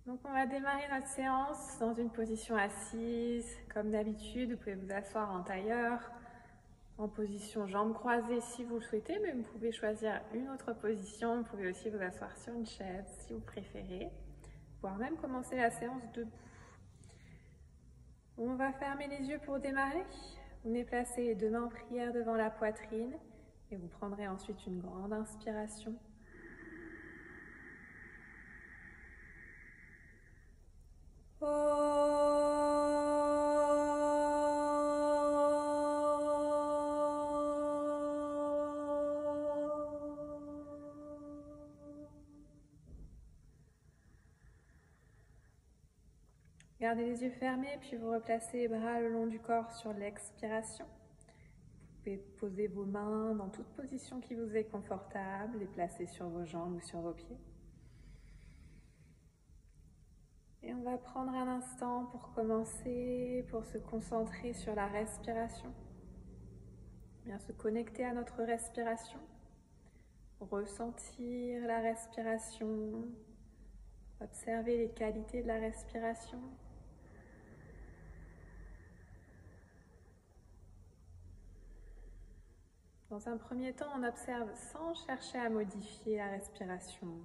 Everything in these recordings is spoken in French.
Donc on va démarrer notre séance dans une position assise. Comme d'habitude, vous pouvez vous asseoir en tailleur, en position jambes croisées si vous le souhaitez, mais vous pouvez choisir une autre position. Vous pouvez aussi vous asseoir sur une chaise si vous préférez, voire même commencer la séance debout. On va fermer les yeux pour démarrer. Vous venez placer les deux mains en prière devant la poitrine et vous prendrez ensuite une grande inspiration. Gardez les yeux fermés, puis vous replacez les bras le long du corps sur l'expiration. Vous pouvez poser vos mains dans toute position qui vous est confortable, les placer sur vos jambes ou sur vos pieds. Et on va prendre un instant pour commencer, pour se concentrer sur la respiration. Bien se connecter à notre respiration, ressentir la respiration, observer les qualités de la respiration. Dans un premier temps, on observe sans chercher à modifier la respiration.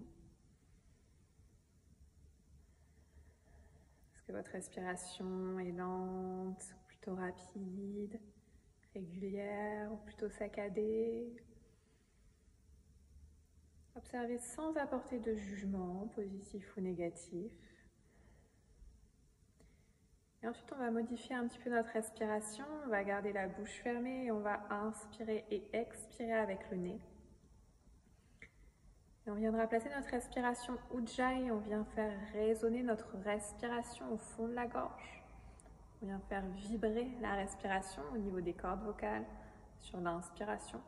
Est-ce que votre respiration est lente, plutôt rapide, régulière ou plutôt saccadée? Observez sans apporter de jugement, positif ou négatif. Et ensuite, on va modifier un petit peu notre respiration. On va garder la bouche fermée et on va inspirer et expirer avec le nez. Et on viendra placer notre respiration Ujjayi. On vient faire résonner notre respiration au fond de la gorge. On vient faire vibrer la respiration au niveau des cordes vocales sur l'inspiration.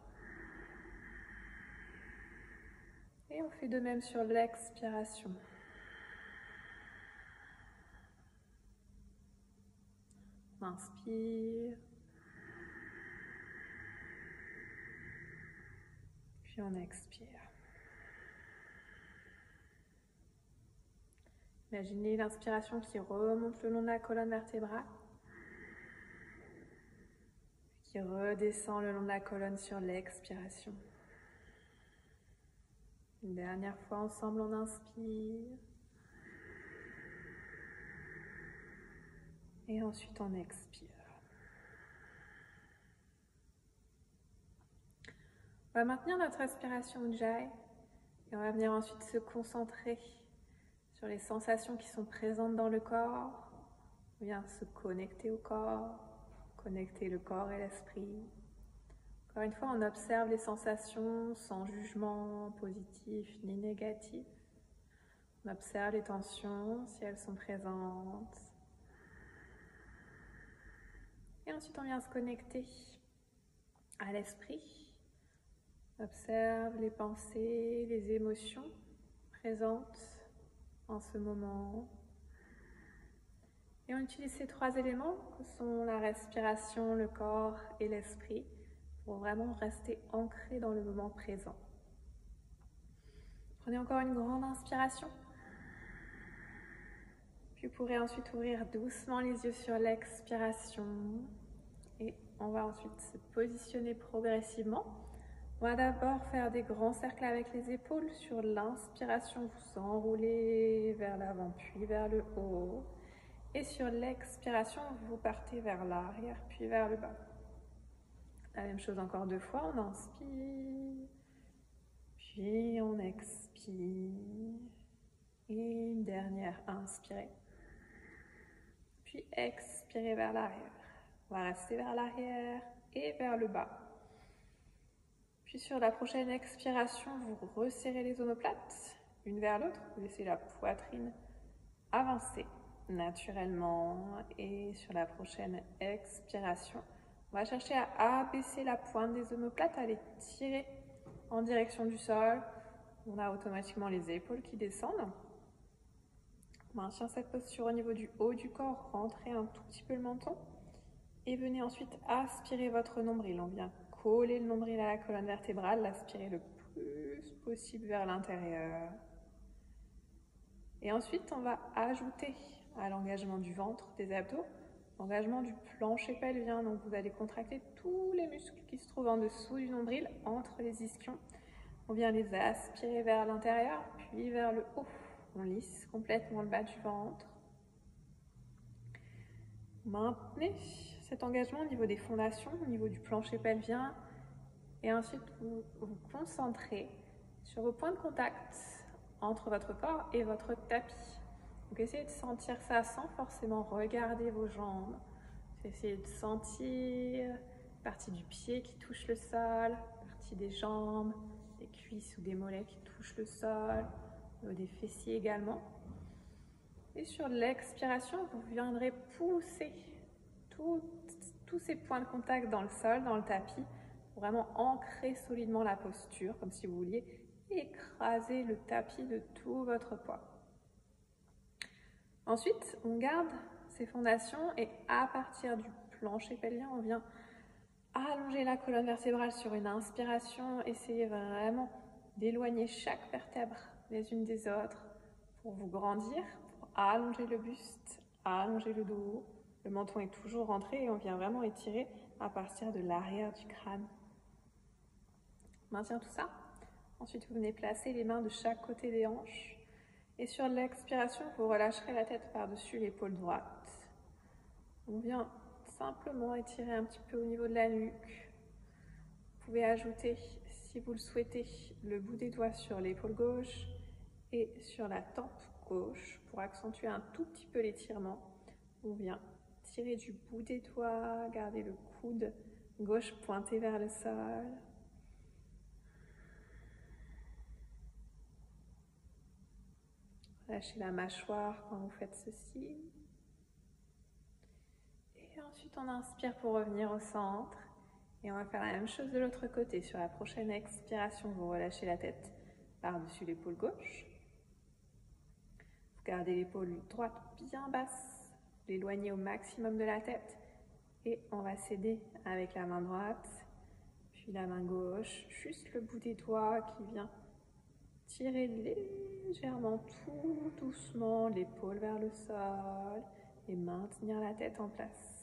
Et on fait de même sur l'expiration. On inspire. Puis on expire. Imaginez l'inspiration qui remonte le long de la colonne vertébrale, qui redescend le long de la colonne sur l'expiration. Une dernière fois ensemble, on inspire. Et ensuite, on expire. On va maintenir notre respiration Ujjayi et on va venir ensuite se concentrer sur les sensations qui sont présentes dans le corps. On vient se connecter au corps, connecter le corps et l'esprit. Encore une fois, on observe les sensations sans jugement positif ni négatif. On observe les tensions si elles sont présentes. Et ensuite, on vient se connecter à l'esprit. Observe les pensées, les émotions présentes en ce moment. Et on utilise ces trois éléments que sont la respiration, le corps et l'esprit pour vraiment rester ancré dans le moment présent. Prenez encore une grande inspiration. Puis vous pourrez ensuite ouvrir doucement les yeux sur l'expiration. Et on va ensuite se positionner progressivement. On va d'abord faire des grands cercles avec les épaules. Sur l'inspiration, vous enroulez vers l'avant puis vers le haut. Et sur l'expiration, vous partez vers l'arrière puis vers le bas. La même chose encore deux fois. On inspire, puis on expire. Et une dernière, inspirez. Puis expirez vers l'arrière. On va rester vers l'arrière et vers le bas. Puis sur la prochaine expiration, vous resserrez les omoplates, une vers l'autre. Vous laissez la poitrine avancer naturellement. Et sur la prochaine expiration, on va chercher à abaisser la pointe des omoplates, à les tirer en direction du sol. On a automatiquement les épaules qui descendent. Maintenez cette posture au niveau du haut du corps, rentrez un tout petit peu le menton. Et venez ensuite aspirer votre nombril. On vient coller le nombril à la colonne vertébrale, l'aspirer le plus possible vers l'intérieur. Et ensuite, on va ajouter à l'engagement du ventre, des abdos, l'engagement du plancher pelvien. Donc, vous allez contracter tous les muscles qui se trouvent en dessous du nombril, entre les ischions. On vient les aspirer vers l'intérieur, puis vers le haut. On lisse complètement le bas du ventre. Maintenez cet engagement au niveau des fondations, au niveau du plancher pelvien. Et ensuite, vous vous concentrez sur vos points de contact entre votre corps et votre tapis. Donc, essayez de sentir ça sans forcément regarder vos jambes. Essayez de sentir la partie du pied qui touche le sol, la partie des jambes, des cuisses ou des mollets qui touchent le sol, des fessiers également. Et sur l'expiration, vous viendrez pousser tous ces points de contact dans le sol, dans le tapis, pour vraiment ancrer solidement la posture, comme si vous vouliez écraser le tapis de tout votre poids. Ensuite, on garde ces fondations et à partir du plancher pelvien, on vient allonger la colonne vertébrale sur une inspiration. Essayez vraiment d'éloigner chaque vertèbre les unes des autres pour vous grandir, pour allonger le buste, allonger le dos. Le menton est toujours rentré et on vient vraiment étirer à partir de l'arrière du crâne. Maintient tout ça. Ensuite, vous venez placer les mains de chaque côté des hanches. Et sur l'expiration, vous relâcherez la tête par-dessus l'épaule droite. On vient simplement étirer un petit peu au niveau de la nuque. Vous pouvez ajouter, si vous le souhaitez, le bout des doigts sur l'épaule gauche et sur la tempe gauche pour accentuer un tout petit peu l'étirement. On vient tirer du bout des doigts, garder le coude gauche pointé vers le sol. Lâchez la mâchoire quand vous faites ceci. Et ensuite, on inspire pour revenir au centre. Et on va faire la même chose de l'autre côté. Sur la prochaine expiration, vous relâchez la tête par-dessus l'épaule gauche. Vous gardez l'épaule droite bien basse, l'éloignez au maximum de la tête. Et on va s'aider avec la main droite, puis la main gauche, juste le bout des doigts qui vient tirer légèrement tout doucement l'épaule vers le sol et maintenir la tête en place.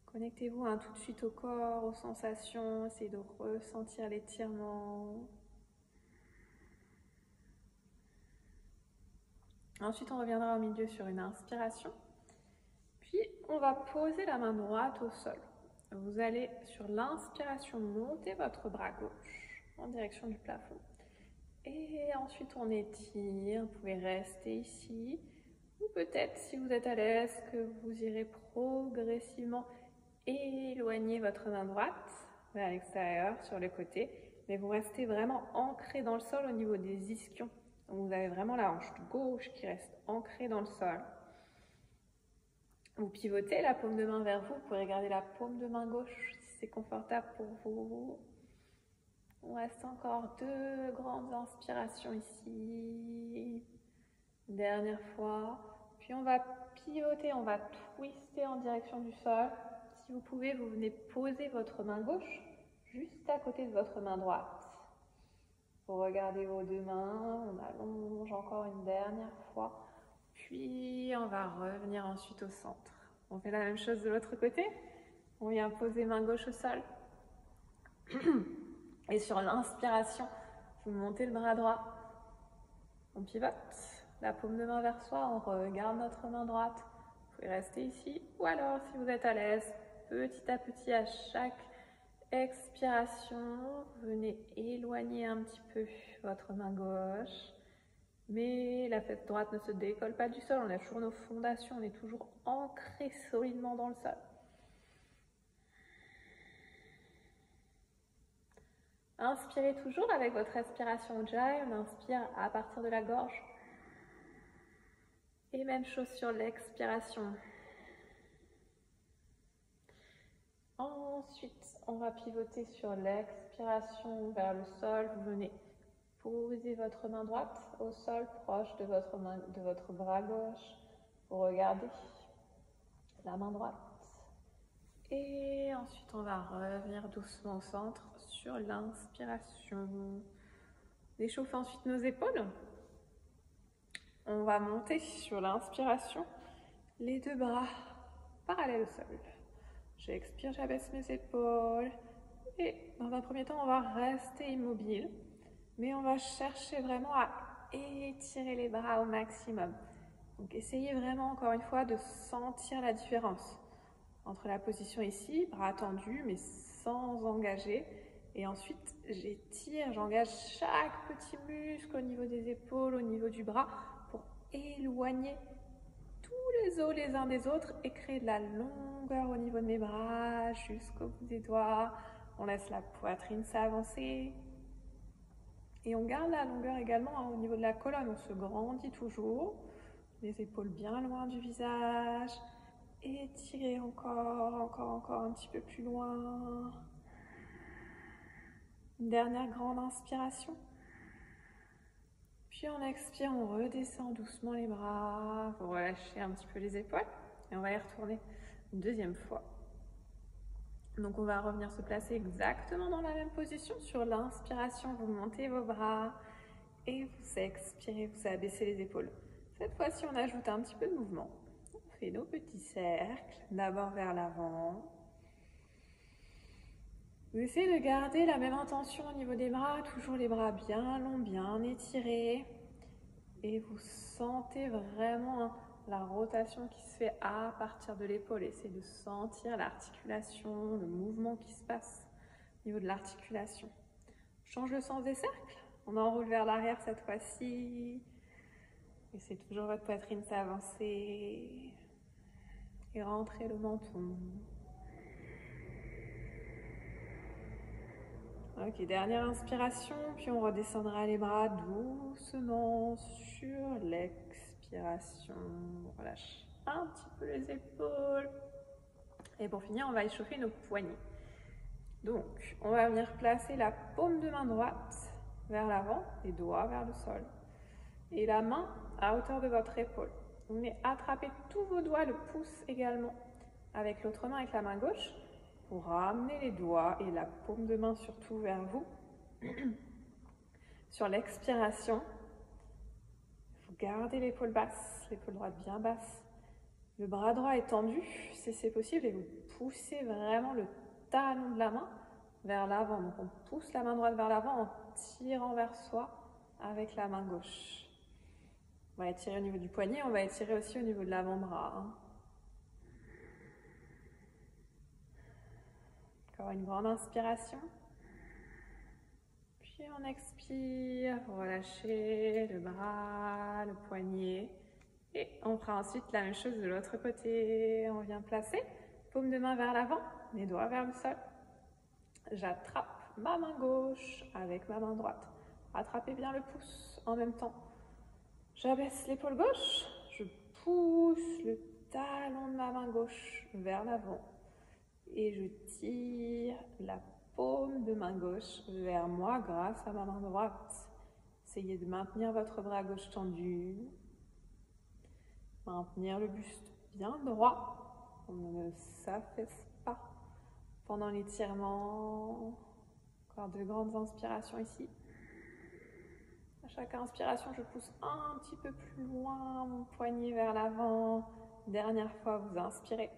Connectez-vous tout de suite au corps, aux sensations, essayez de ressentir l'étirement. Ensuite, on reviendra au milieu sur une inspiration. Puis, on va poser la main droite au sol. Vous allez, sur l'inspiration, monter votre bras gauche en direction du plafond. Et ensuite, on étire. Vous pouvez rester ici. Ou peut-être, si vous êtes à l'aise, que vous irez progressivement éloigner votre main droite vers l'extérieur, sur le côté. Mais vous restez vraiment ancré dans le sol au niveau des ischions. Donc, vous avez vraiment la hanche gauche qui reste ancrée dans le sol. Vous pivotez la paume de main vers vous. Vous pourrez garder la paume de main gauche si c'est confortable pour vous. On reste encore 2 grandes inspirations ici. Dernière fois. Puis on va pivoter, on va twister en direction du sol. Si vous pouvez, vous venez poser votre main gauche juste à côté de votre main droite. Vous regardez vos 2 mains, on allonge encore une dernière fois. Puis, on va revenir ensuite au centre. On fait la même chose de l'autre côté. On vient poser main gauche au sol. Et sur l'inspiration, vous montez le bras droit. On pivote, la paume de main vers soi, on regarde notre main droite. Vous pouvez rester ici. Ou alors, si vous êtes à l'aise, petit à petit, à chaque expiration, venez éloigner un petit peu votre main gauche. Mais la tête droite ne se décolle pas du sol, on a toujours nos fondations, on est toujours ancré solidement dans le sol. Inspirez toujours avec votre respiration Ujjayi, on inspire à partir de la gorge. Et même chose sur l'expiration. Ensuite, on va pivoter sur l'expiration vers le sol, vous venez posez votre main droite au sol, proche de votre bras gauche. Vous regardez la main droite. Et ensuite, on va revenir doucement au centre sur l'inspiration. Échauffez ensuite nos épaules. On va monter sur l'inspiration, les deux bras parallèles au sol. J'expire, j'abaisse mes épaules. Et dans un premier temps, on va rester immobile. Mais on va chercher vraiment à étirer les bras au maximum. Donc essayez vraiment, encore une fois, de sentir la différence entre la position ici, bras tendus, mais sans engager. Et ensuite, j'étire, j'engage chaque petit muscle au niveau des épaules, au niveau du bras, pour éloigner tous les os les uns des autres et créer de la longueur au niveau de mes bras, jusqu'au bout des doigts. On laisse la poitrine s'avancer. Et on garde la longueur également au niveau de la colonne. On se grandit toujours. Les épaules bien loin du visage. Étirez encore un petit peu plus loin. Une dernière grande inspiration. Puis on expire, on redescend doucement les bras. Vous relâchez un petit peu les épaules. Et on va y retourner une deuxième fois. Donc on va revenir se placer exactement dans la même position. Sur l'inspiration, vous montez vos bras. Et vous expirez, vous abaissez les épaules. Cette fois-ci, on ajoute un petit peu de mouvement. On fait nos petits cercles, d'abord vers l'avant. Vous essayez de garder la même intention au niveau des bras, toujours les bras bien longs, bien étirés. Et vous sentez vraiment la rotation qui se fait à partir de l'épaule. Essayez de sentir l'articulation, le mouvement qui se passe au niveau de l'articulation. Change le sens des cercles. On enroule vers l'arrière cette fois-ci. Laissez toujours votre poitrine s'avancer. Et rentrez le menton. Ok, dernière inspiration, puis on redescendra les bras doucement sur l'expiration. On relâche un petit peu les épaules. Et pour finir, on va échauffer nos poignets. Donc, on va venir placer la paume de main droite vers l'avant, les doigts vers le sol. Et la main à hauteur de votre épaule. Vous venez attraper tous vos doigts, le pouce également, avec l'autre main, avec la main gauche. Vous ramenez les doigts et la paume de main surtout vers vous. Sur l'expiration, vous gardez l'épaule basse, l'épaule droite bien basse. Le bras droit est tendu, si c'est possible, et vous poussez vraiment le talon de la main vers l'avant. Donc on pousse la main droite vers l'avant en tirant vers soi avec la main gauche. On va étirer au niveau du poignet, on va étirer aussi au niveau de l'avant-bras. Encore une grande inspiration. Puis on expire, relâchez le bras, le poignet. Et on fera ensuite la même chose de l'autre côté. On vient placer, paume de main vers l'avant, les doigts vers le sol. J'attrape ma main gauche avec ma main droite. Attrapez bien le pouce en même temps. J'abaisse l'épaule gauche, je pousse le talon de ma main gauche vers l'avant. Et je tire la paume de main gauche vers moi grâce à ma main droite. Essayez de maintenir votre bras gauche tendu. Maintenir le buste bien droit. On ne s'affaisse pas pendant l'étirement. Encore deux grandes inspirations ici. À chaque inspiration, je pousse un petit peu plus loin mon poignet vers l'avant. Dernière fois, vous inspirez.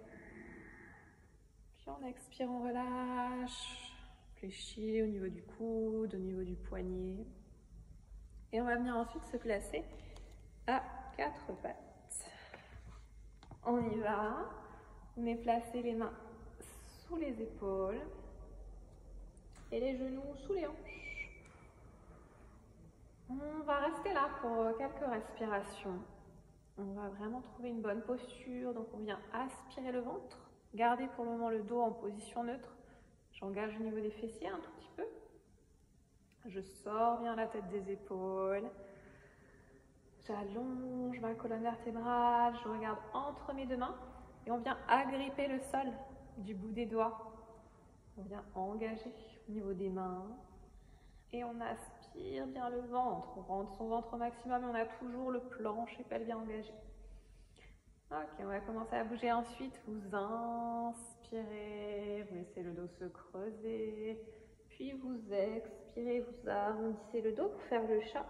Puis on expire, on relâche. Fléchis au niveau du coude, au niveau du poignet. Et on va venir ensuite se placer à quatre pattes. On y va. On met placer les mains sous les épaules et les genoux sous les hanches. On va rester là pour quelques respirations. On va vraiment trouver une bonne posture. Donc on vient aspirer le ventre. Gardez pour le moment le dos en position neutre. J'engage au niveau des fessiers un tout petit peu. Je sors bien la tête des épaules. J'allonge ma colonne vertébrale. Je regarde entre mes deux mains. Et on vient agripper le sol du bout des doigts. On vient engager au niveau des mains. Et on aspire bien le ventre. On rentre son ventre au maximum et on a toujours le plancher pelvien engagé. Ok, on va commencer à bouger ensuite. Vous inspirez, vous laissez le dos se creuser. Puis vous expirez, vous arrondissez le dos pour faire le chat.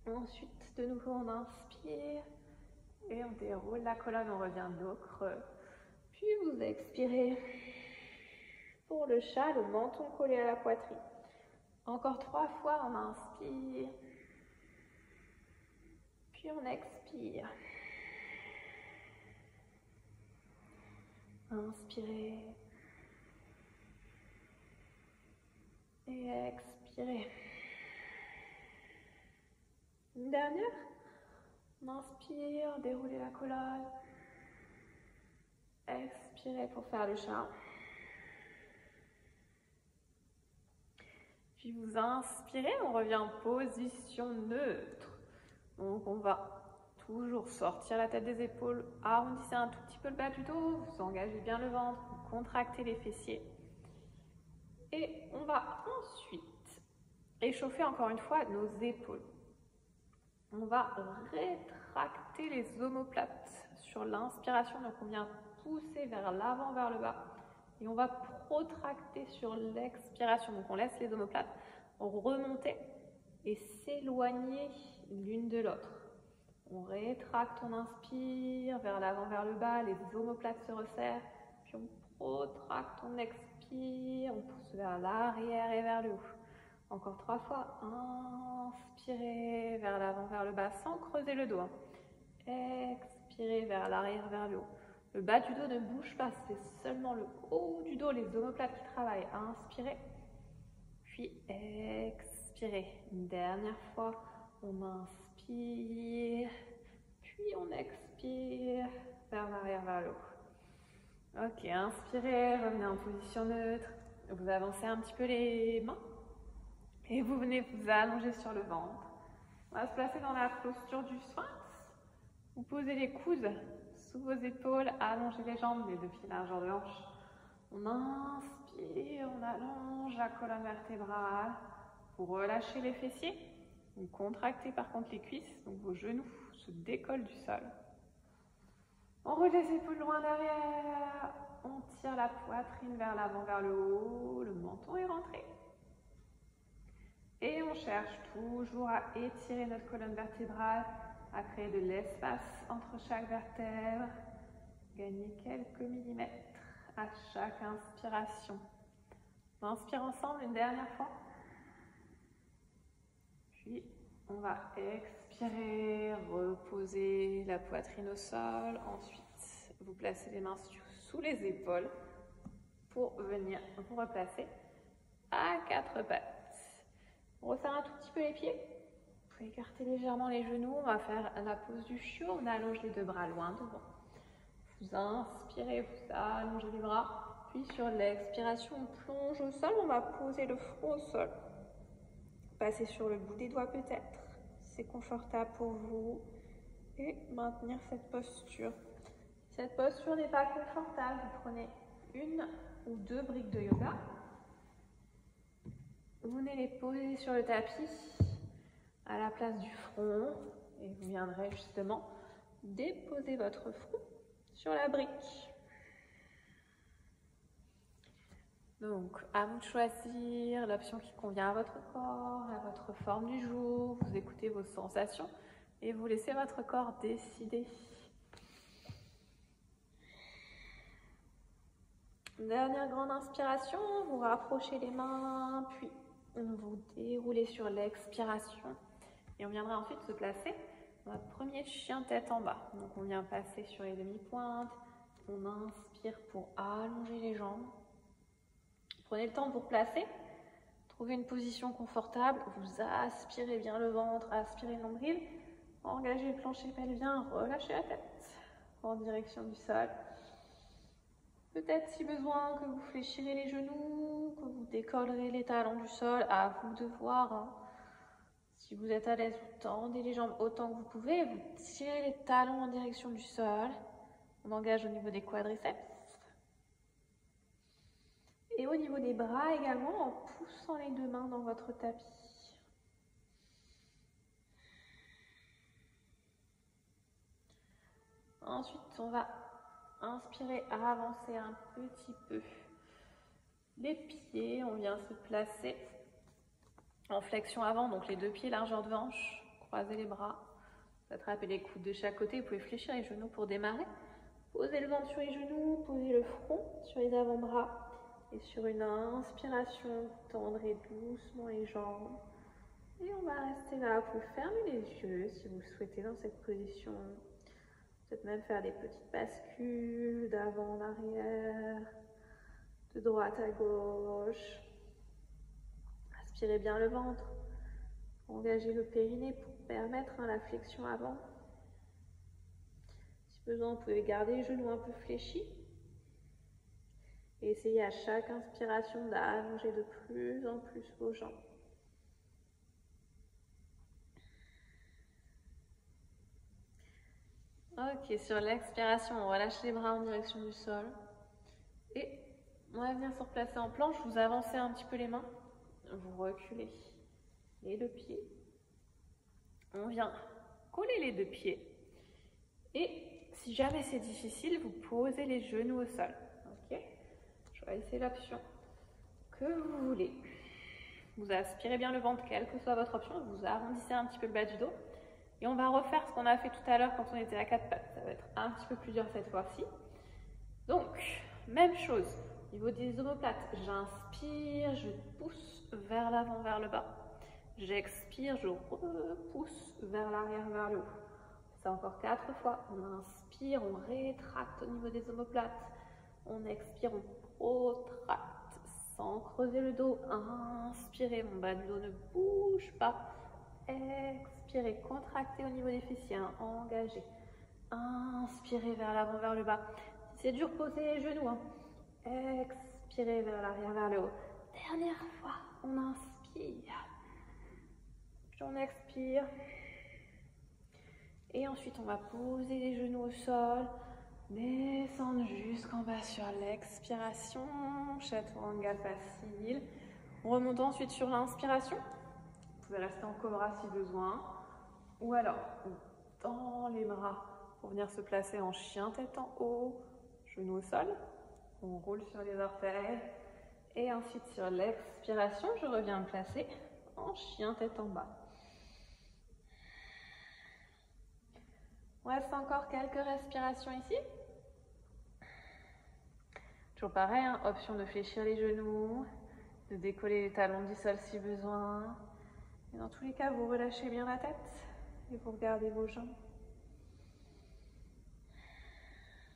Ensuite, de nouveau, on inspire et on déroule la colonne, on revient dos creux. Puis vous expirez pour le chat, le menton collé à la poitrine. Encore 3 fois, on inspire. Puis on expire. Inspirez. Et expirez. Une dernière. On inspire, déroulez la colonne. Expirez pour faire le chat. Puis vous inspirez, on revient en position neutre. Donc on va toujours sortir la tête des épaules, arrondissez un tout petit peu le bas du dos, vous engagez bien le ventre, vous contractez les fessiers. Et on va ensuite échauffer encore une fois nos épaules. On va rétracter les omoplates sur l'inspiration, donc on vient pousser vers l'avant, vers le bas. Et on va protracter sur l'expiration, donc on laisse les omoplates remonter et s'éloigner l'une de l'autre. On rétracte, on inspire, vers l'avant, vers le bas, les omoplates se resserrent, puis on protracte, on expire, on pousse vers l'arrière et vers le haut. Encore 3 fois, inspirez vers l'avant, vers le bas, sans creuser le dos. Expirez vers l'arrière, vers le haut. Le bas du dos ne bouge pas, c'est seulement le haut du dos, les omoplates qui travaillent. Inspirez, puis expirez. Une dernière fois, on inspire, puis on expire vers l'arrière, vers le haut. Ok, inspirez, revenez en position neutre. Vous avancez un petit peu les mains et vous venez vous allonger sur le ventre. On va se placer dans la posture du sphinx. Vous posez les coudes sous vos épaules, allongez les jambes, les 2 pieds largeur de hanche. On inspire, on allonge la colonne vertébrale. Vous relâchez les fessiers. Vous contractez par contre les cuisses, donc vos genoux se décollent du sol. On roule les épaules loin derrière. On tire la poitrine vers l'avant, vers le haut. Le menton est rentré. Et on cherche toujours à étirer notre colonne vertébrale, à créer de l'espace entre chaque vertèbre. Gagner quelques millimètres à chaque inspiration. On inspire ensemble une dernière fois. Puis on va expirer, reposer la poitrine au sol. Ensuite, vous placez les mains sous les épaules pour venir vous replacer à 4 pattes. On resserre un tout petit peu les pieds. Vous pouvez écarter légèrement les genoux. On va faire la pose du chiot. On allonge les 2 bras loin devant. Vous inspirez, vous allongez les bras. Puis sur l'expiration, on plonge au sol. On va poser le front au sol. Passez sur le bout des doigts peut-être. C'est confortable pour vous. Et maintenir cette posture. Si cette posture n'est pas confortable, vous prenez 1 ou 2 briques de yoga. Vous venez les poser sur le tapis à la place du front et vous viendrez justement déposer votre front sur la brique. Donc, à vous de choisir l'option qui convient à votre corps, à votre forme du jour. Vous écoutez vos sensations et vous laissez votre corps décider. Dernière grande inspiration, vous rapprochez les mains, puis vous déroulez sur l'expiration. Et on viendra ensuite se placer dans notre premier chien tête en bas. Donc on vient passer sur les demi-pointes, on inspire pour allonger les jambes. Prenez le temps de vous replacer, trouvez une position confortable, vous aspirez bien le ventre, aspirez le nombril, engagez le plancher pelvien, relâchez la tête en direction du sol. Peut-être si besoin que vous fléchirez les genoux, que vous décollerez les talons du sol, à vous de voir. Si vous êtes à l'aise, vous tendez les jambes autant que vous pouvez, vous tirez les talons en direction du sol. On engage au niveau des quadriceps. Et au niveau des bras également, en poussant les 2 mains dans votre tapis. Ensuite, on va inspirer, avancer un petit peu les pieds. On vient se placer en flexion avant, donc les deux pieds largeur de hanche. Croisez les bras. Attrapez les coudes de chaque côté. Vous pouvez fléchir les genoux pour démarrer. Posez le ventre sur les genoux, posez le front sur les avant-bras. Et sur une inspiration, vous tendrez doucement les jambes. Et on va rester là. Vous pouvez fermer les yeux si vous le souhaitez dans cette position. Peut-être même faire des petites bascules d'avant en arrière, de droite à gauche. Aspirez bien le ventre. Engagez le périnée pour permettre la flexion avant. Si besoin, vous pouvez garder les genoux un peu fléchis. Et essayez à chaque inspiration d'allonger de plus en plus vos jambes. Ok, sur l'expiration, on relâche les bras en direction du sol. Et on va venir se replacer en planche. Vous avancez un petit peu les mains. Vous reculez les deux pieds. On vient coller les deux pieds. Et si jamais c'est difficile, vous posez les genoux au sol. Ok, choisissez l'option que vous voulez. Vous aspirez bien le ventre, quelle que soit votre option. Vous arrondissez un petit peu le bas du dos. Et on va refaire ce qu'on a fait tout à l'heure quand on était à quatre pattes. Ça va être un petit peu plus dur cette fois-ci. Donc, même chose. Au niveau des omoplates, j'inspire, je pousse vers l'avant, vers le bas. J'expire, je repousse vers l'arrière, vers le haut. C'est encore 4 fois. On inspire, on rétracte au niveau des omoplates. On expire, on protracte sans creuser le dos. Inspirez, mon bas du dos ne bouge pas. Expirez, contractez au niveau des fessiers, engagez. Inspirez vers l'avant, vers le bas. Si c'est dur, posez les genoux. Expirez vers l'arrière, vers le haut. Dernière fois, on inspire. Puis on expire. Et ensuite, on va poser les genoux au sol. Descendre jusqu'en bas sur l'expiration. Chaturanga facile. On remonte ensuite sur l'inspiration. Vous pouvez rester en cobra si besoin. Ou alors, on tend les bras pour venir se placer en chien tête en haut. Genoux au sol. On roule sur les orteils. Et ensuite, sur l'expiration, je reviens me placer en chien tête en bas. On reste encore quelques respirations ici. Toujours pareil, option de fléchir les genoux, de décoller les talons du sol si besoin. Et dans tous les cas, vous relâchez bien la tête et vous regardez vos jambes.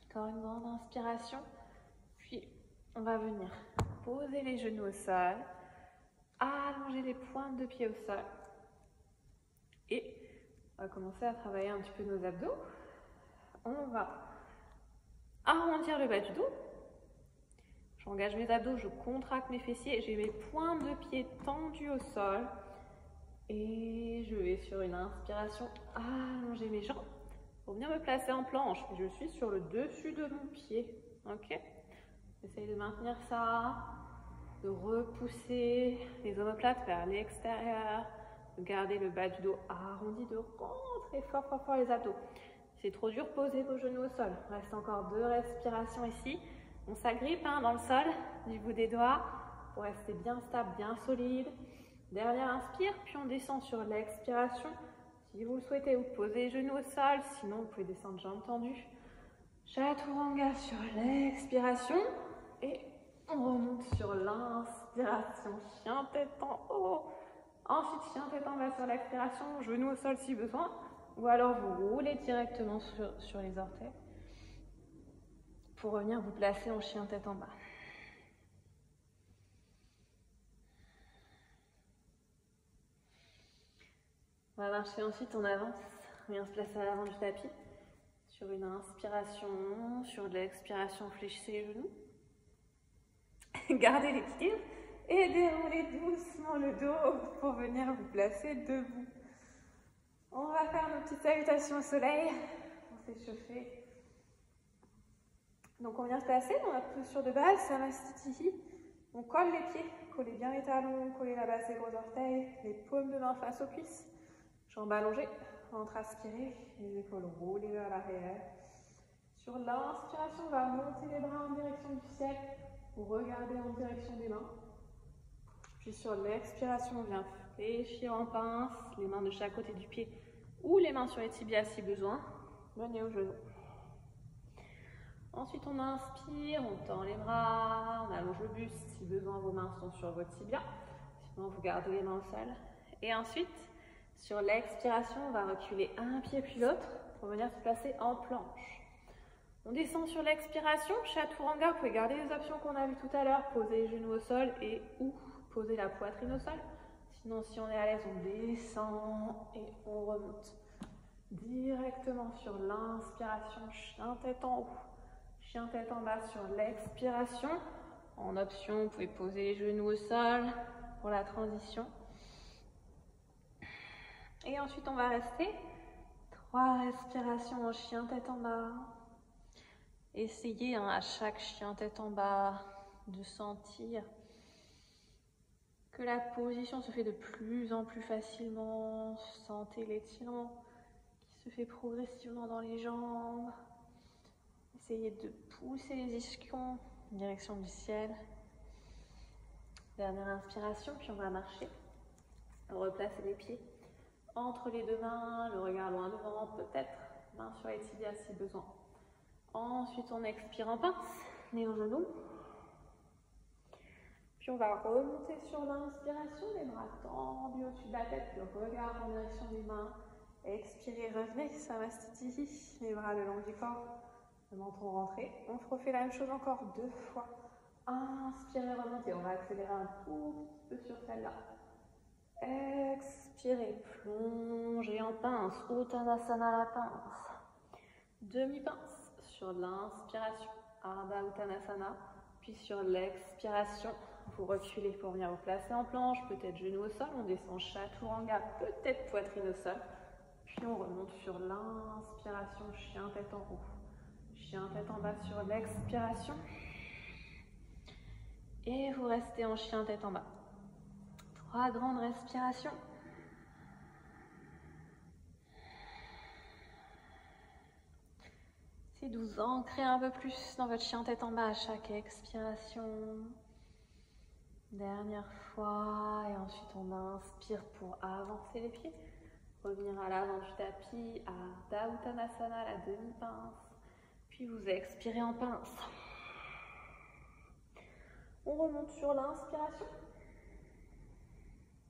Encore une grande inspiration. Puis, on va venir poser les genoux au sol, allonger les pointes de pied au sol. Et on va commencer à travailler un petit peu nos abdos. On va arrondir le bas du dos. J'engage mes abdos, je contracte mes fessiers. J'ai mes pointes de pied tendues au sol. Et je vais sur une inspiration allonger mes jambes pour venir me placer en planche. Je suis sur le dessus de mon pied. Ok? J'essaye de maintenir ça, de repousser les omoplates vers l'extérieur, de garder le bas du dos arrondi, de rentrer fort, fort, fort les abdos. Si c'est trop dur, posez vos genoux au sol. Il reste encore 2 respirations ici. On s'agrippe dans le sol du bout des doigts pour rester bien stable, bien solide. Dernière inspire, puis on descend sur l'expiration. Si vous le souhaitez, vous posez les genoux au sol. Sinon, vous pouvez descendre jambes tendues. Chaturanga sur l'expiration. Et on remonte sur l'inspiration. Chien tête en haut. Ensuite, chien tête en bas sur l'expiration. Genoux au sol si besoin. Ou alors, vous roulez directement sur les orteils pour revenir vous placer en chien tête en bas. On va marcher ensuite, on avance, on vient se placer à l'avant du tapis. Sur une inspiration, sur l'expiration, fléchissez les genoux. Gardez l'équilibre et déroulez doucement le dos pour venir vous placer debout. On va faire nos petites salutations au soleil pour s'échauffer. Donc on vient se placer dans la posture de base, Samastitihi. On colle les pieds, collez bien les talons, collez la base des gros orteils, les paumes de main face aux cuisses. Jambes allongées, ventre aspiré, les épaules roulées vers l'arrière. Sur l'inspiration, on va monter les bras en direction du ciel. Vous regardez en direction des mains. Puis sur l'expiration, on vient fléchir en pince, les mains de chaque côté du pied ou les mains sur les tibias si besoin. Venez au genou. Ensuite, on inspire, on tend les bras, on allonge le buste. Si besoin, vos mains sont sur vos tibias. Sinon, vous gardez les mains au sol. Et ensuite, sur l'expiration, on va reculer un pied puis l'autre pour venir se placer en planche. On descend sur l'expiration, chaturanga. Vous pouvez garder les options qu'on a vues tout à l'heure. Poser les genoux au sol et ou poser la poitrine au sol. Sinon, si on est à l'aise, on descend et on remonte. Directement sur l'inspiration, chien tête en haut. Chien tête en bas sur l'expiration. En option, vous pouvez poser les genoux au sol pour la transition. Et ensuite, on va rester 3 respirations en chien tête en bas. Essayez à chaque chien tête en bas de sentir que la position se fait de plus en plus facilement. Sentez l'étirement qui se fait progressivement dans les jambes. Essayez de pousser les ischions en direction du ciel. Dernière inspiration, puis on va marcher. Replacer les pieds entre les deux mains, le regard loin devant, peut-être main sur les tibias si besoin. Ensuite, on expire en pince, nez aux genoux. Puis on va remonter sur l'inspiration, les bras tendus au-dessus de la tête, le regard en direction des mains. Expirez, revenez, Samastiti, les bras le long du corps, le menton rentré. On se refait la même chose encore 2 fois. Inspirez, remontez, on va accélérer un tout petit peu sur celle-là. Expirez, plongez en pince, Uttanasana la pince. Demi-pince sur l'inspiration, Ardha Uttanasana. Puis sur l'expiration, vous reculez pour venir vous placer en planche, peut-être genou au sol, on descend chaturanga, peut-être poitrine au sol. Puis on remonte sur l'inspiration, chien tête en haut. Chien tête en bas sur l'expiration. Et vous restez en chien tête en bas. 3 grandes respirations. Essayez de vous ancrer un peu plus dans votre chien tête en bas à chaque expiration. Dernière fois. Et ensuite on inspire pour avancer les pieds. Revenir à l'avant du tapis, Ardha Uttanasana, la demi-pince. Puis vous expirez en pince. On remonte sur l'inspiration.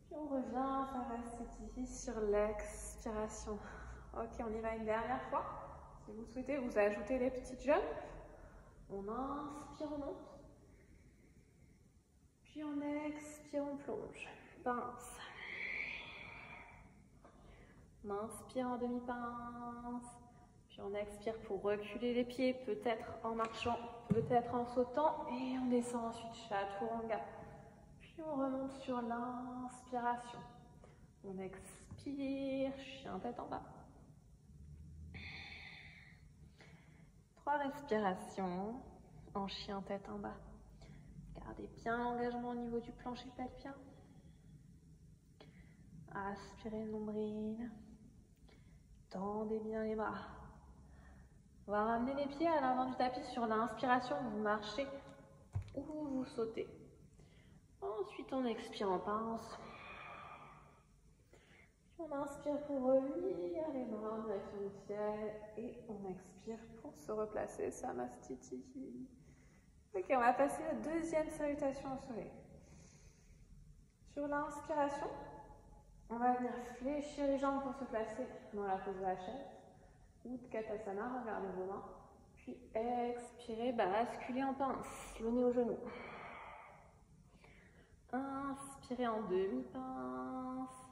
Puis on revient, Samastiti, sur l'expiration. Ok, on y va une dernière fois. Si vous souhaitez, vous ajoutez les petites jumps. On inspire, on monte. Puis on expire, on plonge. Pince. On inspire en demi-pince. Puis on expire pour reculer les pieds, peut-être en marchant, peut-être en sautant. Et on descend ensuite chaturanga. Puis on remonte sur l'inspiration. On expire, chien tête en bas. 3 respirations en chien tête en bas. Gardez bien l'engagement au niveau du plancher pelvien. Aspirez le nombril. Tendez bien les bras. On va ramener les pieds à l'avant du tapis sur l'inspiration. Vous marchez ou vous sautez. Ensuite, on expire en pince. Puis on inspire pour revenir les bras en direction du ciel. Et on expire pour se replacer. Samastiti. Ok, on va passer à la deuxième salutation au soleil. Sur l'inspiration, on va venir fléchir les jambes pour se placer dans la pose de la chaise. Utkatasana, regardez vos mains. Puis expirez, basculez en pince, le nez au genou. Inspirez en demi-pince.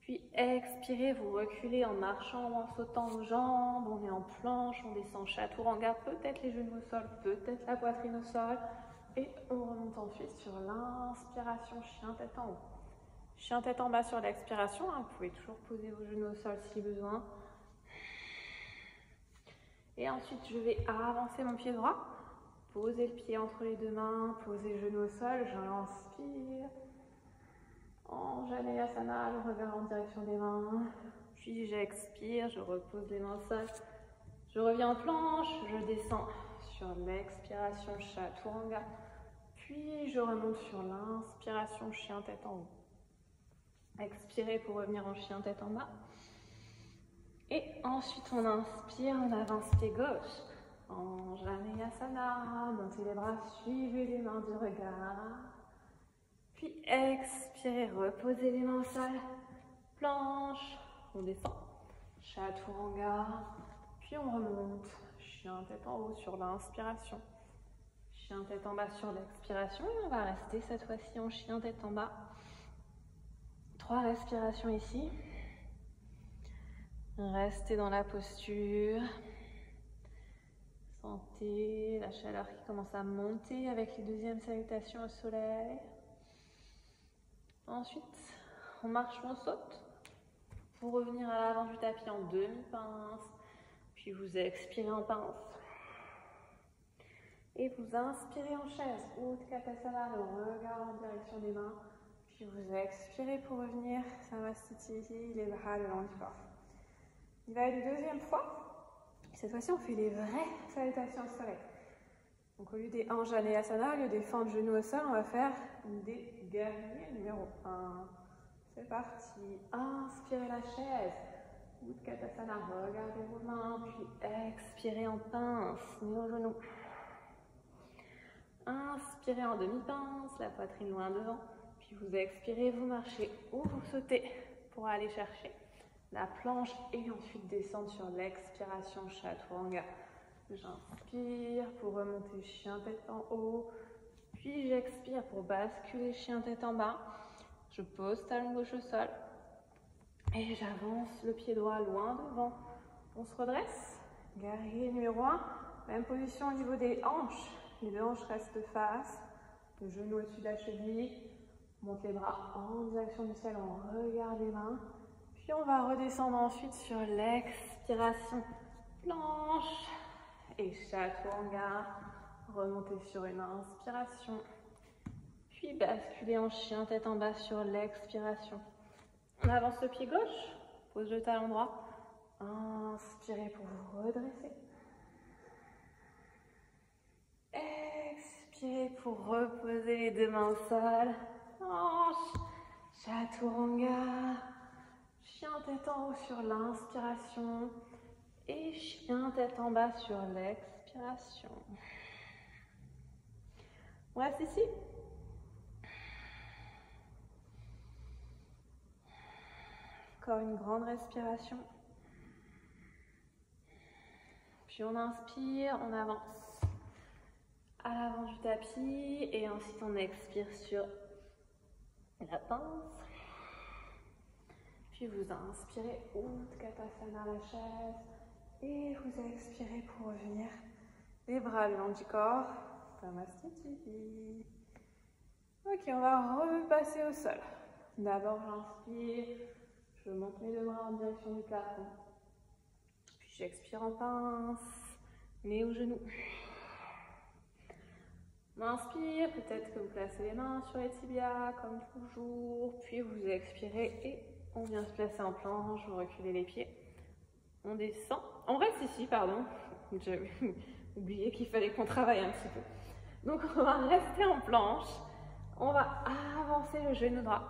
Puis expirez, vous reculez en marchant ou en sautant vos jambes. On est en planche, on descend chaturanga, peut-être les genoux au sol, peut-être la poitrine au sol. Et on remonte ensuite sur l'inspiration, chien tête en haut. Chien tête en bas sur l'expiration, vous pouvez toujours poser vos genoux au sol si besoin. Et ensuite, je vais avancer mon pied droit. Posez le pied entre les deux mains, posez le genou au sol, j'inspire. Anjaneyasana, le regard en direction des mains. Puis j'expire, je repose les mains au sol. Je reviens en planche, je descends sur l'expiration, chaturanga. Puis je remonte sur l'inspiration, chien tête en haut. Expirez pour revenir en chien tête en bas. Et ensuite on inspire, on avance pied gauche. En Janeyasana, montez les bras, suivez les mains du regard. Puis expirez, reposez les mains au sol. Planche, on descend. Chaturanga. Puis on remonte. Chien tête en haut sur l'inspiration. Chien tête en bas sur l'expiration. Et on va rester cette fois-ci en chien tête en bas. 3 respirations ici. Restez dans la posture. Sentez la chaleur qui commence à monter avec les deuxièmes salutations au soleil. Ensuite, on marche, on saute. Pour revenir à l'avant du tapis en demi-pince. Puis vous expirez en pince. Et vous inspirez en chaise. Utkatasana, le regard en direction des mains. Puis vous expirez pour revenir. Samastiti, les bras le long du corps. Il va être une deuxième fois. Cette fois-ci, on fait les vraies salutations au soleil. Donc, au lieu des hanches Janeyasana, au lieu des fentes de genoux au sol, on va faire des guerriers numéro 1. C'est parti. Inspirez la chaise. Utkatasana, regardez vos mains. Puis expirez en pince, nez aux genoux. Inspirez en demi-pince, la poitrine loin devant. Puis vous expirez, vous marchez ou vous sautez pour aller chercher la planche et ensuite descendre sur l'expiration Chaturanga. J'inspire pour remonter chien tête en haut, puis j'expire pour basculer chien tête en bas. Je pose talon gauche au sol et j'avance le pied droit loin devant. On se redresse, guerrier numéro 1, même position au niveau des hanches. Les deux hanches restent face, le genou au-dessus de la cheville. On monte les bras en direction du ciel, on regarde les mains. Puis on va redescendre ensuite sur l'expiration, planche et Chaturanga. Remonter sur une inspiration. Puis basculer en chien tête en bas sur l'expiration. On avance le pied gauche, pose le talon droit. Inspirez pour vous redresser. Expirez pour reposer les deux mains au sol. Planche, Chaturanga. Chien tête en haut sur l'inspiration et chien tête en bas sur l'expiration. On reste ici. Encore une grande respiration. Puis on inspire, on avance à l'avant du tapis et ensuite on expire sur la pince. Puis vous inspirez, Utkatasana la chaise. Et vous expirez pour revenir les bras le long du corps. Samastiti. Ok, on va repasser au sol. D'abord j'inspire, je monte mes deux bras en direction du plafond. Puis j'expire en pince, nez aux genoux. On inspire, peut-être que vous placez les mains sur les tibias comme toujours. Puis vous expirez et on vient se placer en planche, vous reculez les pieds. On descend. On reste ici, pardon. J'ai oublié qu'il fallait qu'on travaille un petit peu. Donc on va rester en planche. On va avancer le genou droit.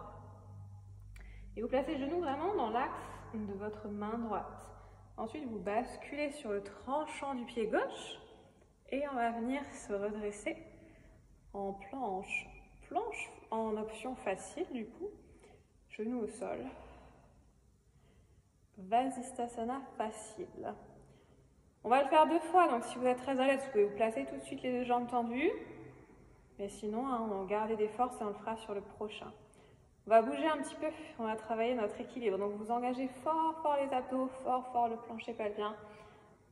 Et vous placez le genou vraiment dans l'axe de votre main droite. Ensuite, vous basculez sur le tranchant du pied gauche. Et on va venir se redresser en planche. Planche en option facile du coup. Genou au sol. Vasisthasana facile. On va le faire 2 fois, donc si vous êtes très à l'aise, vous pouvez vous placer tout de suite les 2 jambes tendues. Mais sinon, on va garder des forces et on le fera sur le prochain. On va bouger un petit peu, on va travailler notre équilibre. Donc vous engagez fort, fort les abdos, fort, fort le plancher pelvien.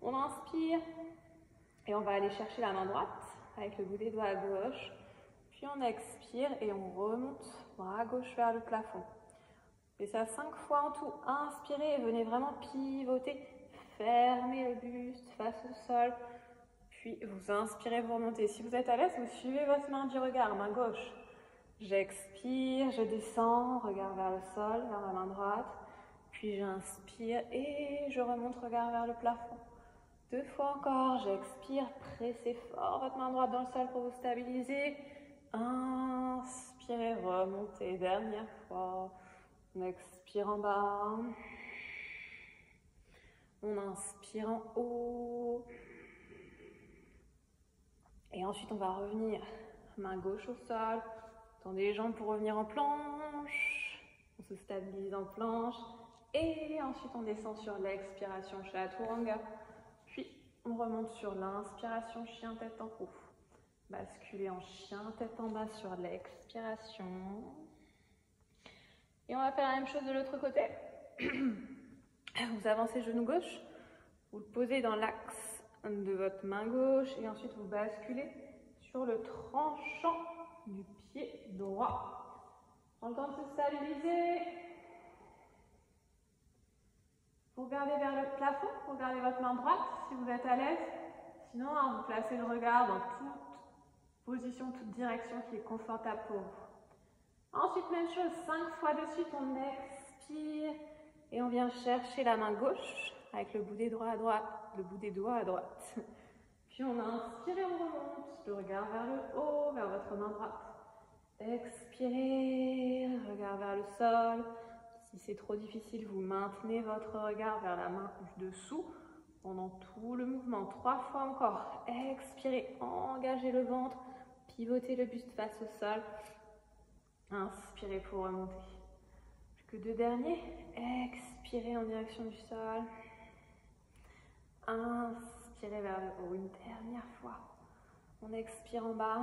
On inspire et on va aller chercher la main droite avec le bout des doigts à gauche. Puis on expire et on remonte bras gauche vers le plafond. Et ça 5 fois en tout. Inspirez et venez vraiment pivoter. Fermez le buste face au sol. Puis vous inspirez, vous remontez. Si vous êtes à l'aise, vous suivez votre main du regard, main gauche. J'expire, je descends, regard vers le sol, vers la main droite. Puis j'inspire et je remonte, regard vers le plafond. 2 fois encore, j'expire, pressez fort votre main droite dans le sol pour vous stabiliser. Inspirez, remontez, dernière fois. On expire en bas. On inspire en haut. Et ensuite, on va revenir main gauche au sol. Tendez les jambes pour revenir en planche. On se stabilise en planche. Et ensuite, on descend sur l'expiration Chaturanga. Puis, on remonte sur l'inspiration chien tête en haut. Basculez en chien tête en bas sur l'expiration. Et on va faire la même chose de l'autre côté. Vous avancez genou gauche. Vous le posez dans l'axe de votre main gauche. Et ensuite, vous basculez sur le tranchant du pied droit. Prends le temps de se stabiliser. Vous regardez vers le plafond, vous regardez votre main droite si vous êtes à l'aise. Sinon, vous placez le regard dans toute position, toute direction qui est confortable pour vous. Ensuite, même chose, 5 fois de suite, on expire et on vient chercher la main gauche avec le bout des doigts à droite, le bout des doigts à droite. Puis on inspire et on remonte, le regard vers le haut, vers votre main droite. Expirez, regard vers le sol. Si c'est trop difficile, vous maintenez votre regard vers la main du dessous pendant tout le mouvement. 3 fois encore. Expirez, engagez le ventre, pivotez le buste face au sol. Inspirez pour remonter. Plus que 2 derniers. Expirez en direction du sol. Inspirez vers le haut une dernière fois. On expire en bas.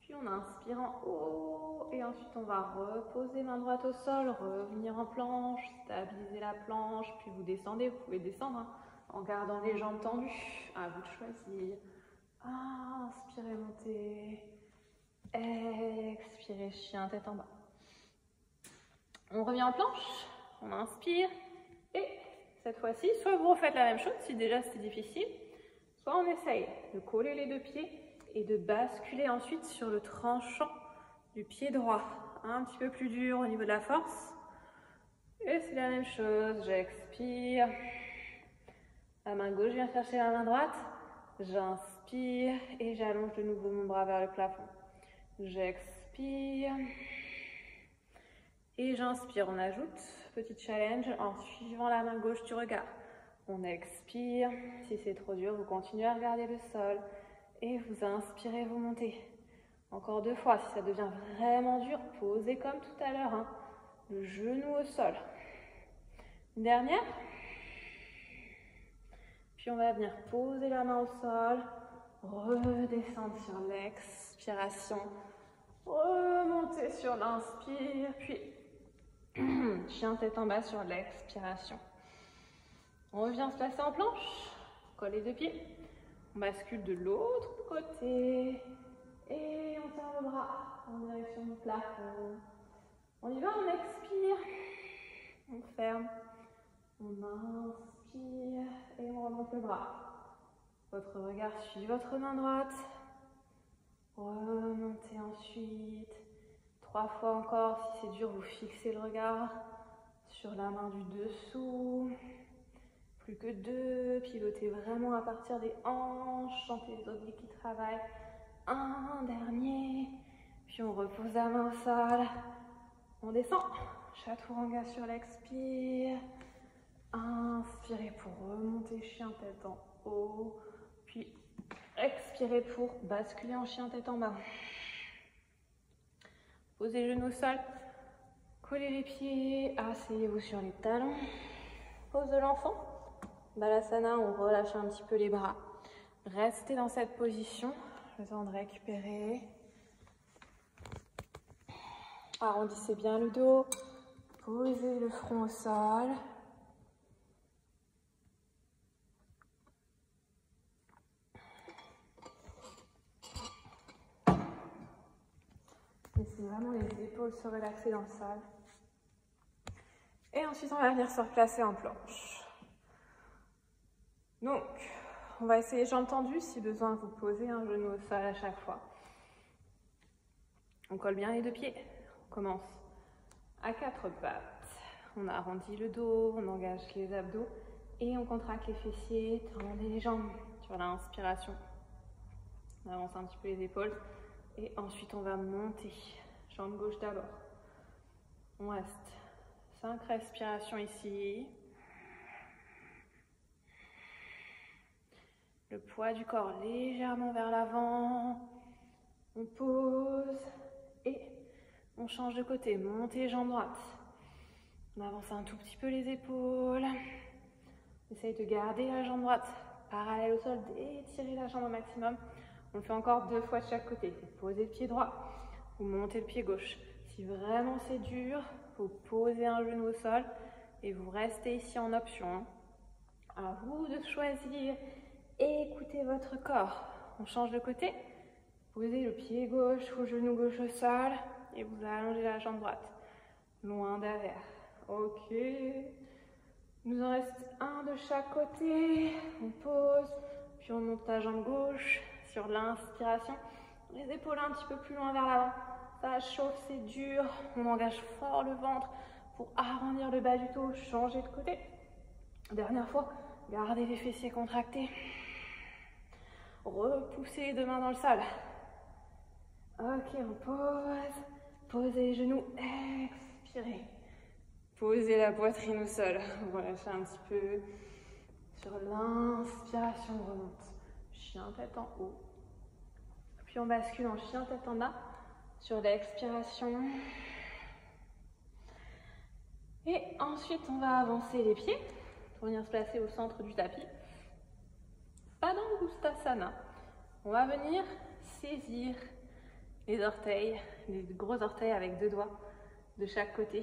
Puis on inspire en haut et ensuite on va reposer main droite au sol, revenir en planche, stabiliser la planche, puis vous descendez, vous pouvez descendre en gardant les jambes tendues, à vous de choisir. Inspirez, montez, expirez, chien tête en bas. On revient en planche, on inspire et cette fois-ci, soit vous refaites la même chose si déjà c'était difficile, soit on essaye de coller les 2 pieds et de basculer ensuite sur le tranchant du pied droit. Un petit peu plus dur au niveau de la force. Et c'est la même chose, j'expire. La main gauche vient chercher la main droite. J'inspire et j'allonge de nouveau mon bras vers le plafond. J'expire. Et j'inspire, on ajoute, petit challenge, en suivant la main gauche du regard. On expire. Si c'est trop dur, vous continuez à regarder le sol. Et vous inspirez, vous montez. Encore 2 fois. Si ça devient vraiment dur, posez comme tout à l'heure. Le genou au sol. Une dernière. Puis on va venir poser la main au sol. Redescendre sur l'expiration. Remonter sur l'inspire. Puis chien tête en bas sur l'expiration. On revient se placer en planche. Colle les 2 pieds. On bascule de l'autre côté et on tend le bras en direction du plafond. On y va, on expire, on ferme, on inspire et on remonte le bras. Votre regard suit votre main droite. Remontez ensuite. 3 fois encore, si c'est dur, vous fixez le regard sur la main du dessous. Plus que 2, pivotez vraiment à partir des hanches, sentez les obliques qui travaillent. Un dernier, puis on repose la main au sol. On descend, Chaturanga sur l'expire. Inspirez pour remonter chien tête en haut, puis expirez pour basculer en chien tête en bas. Posez les genoux au sol, collez les pieds, asseyez-vous sur les talons. Pose de l'enfant. Balasana, on relâche un petit peu les bras. Restez dans cette position, le temps de récupérer. Arrondissez bien le dos, posez le front au sol. Laissez vraiment les épaules se relaxer dans le sol. Et ensuite, on va venir se replacer en planche. Donc, on va essayer jambes tendues. Si besoin, vous posez un genou au sol à chaque fois. On colle bien les 2 pieds. On commence à 4 pattes. On arrondit le dos, on engage les abdos et on contracte les fessiers. Tendez les jambes sur l'inspiration. On avance un petit peu les épaules. Et ensuite, on va monter. Jambe gauche d'abord. On reste 5 respirations ici. Le poids du corps légèrement vers l'avant. On pose et on change de côté. Montez jambe droite. On avance un tout petit peu les épaules. Essaye de garder la jambe droite parallèle au sol, d'étirer la jambe au maximum. On le fait encore 2 fois de chaque côté. Vous posez le pied droit, vous montez le pied gauche. Si vraiment c'est dur, vous posez un genou au sol et vous restez ici en option. À vous de choisir. Écoutez votre corps. On change de côté. Posez le pied gauche ou le genou gauche au sol et vous allongez la jambe droite. Loin derrière. Ok. Il nous en reste un de chaque côté. On pose, puis on monte la jambe gauche sur l'inspiration. Les épaules un petit peu plus loin vers l'avant. Ça chauffe, c'est dur. On engage fort le ventre pour arrondir le bas du dos, changer de côté. Dernière fois, gardez les fessiers contractés. Repoussez les 2 mains dans le sol. Ok, on pose. Posez les genoux, expirez. Posez la poitrine au sol. On relâche un petit peu. Sur l'inspiration, on remonte. Chien tête en haut. Puis on bascule en chien tête en bas. Sur l'expiration. Et ensuite, on va avancer les pieds pour venir se placer au centre du tapis. Padangusthasana. On va venir saisir les orteils, les gros orteils avec 2 doigts de chaque côté.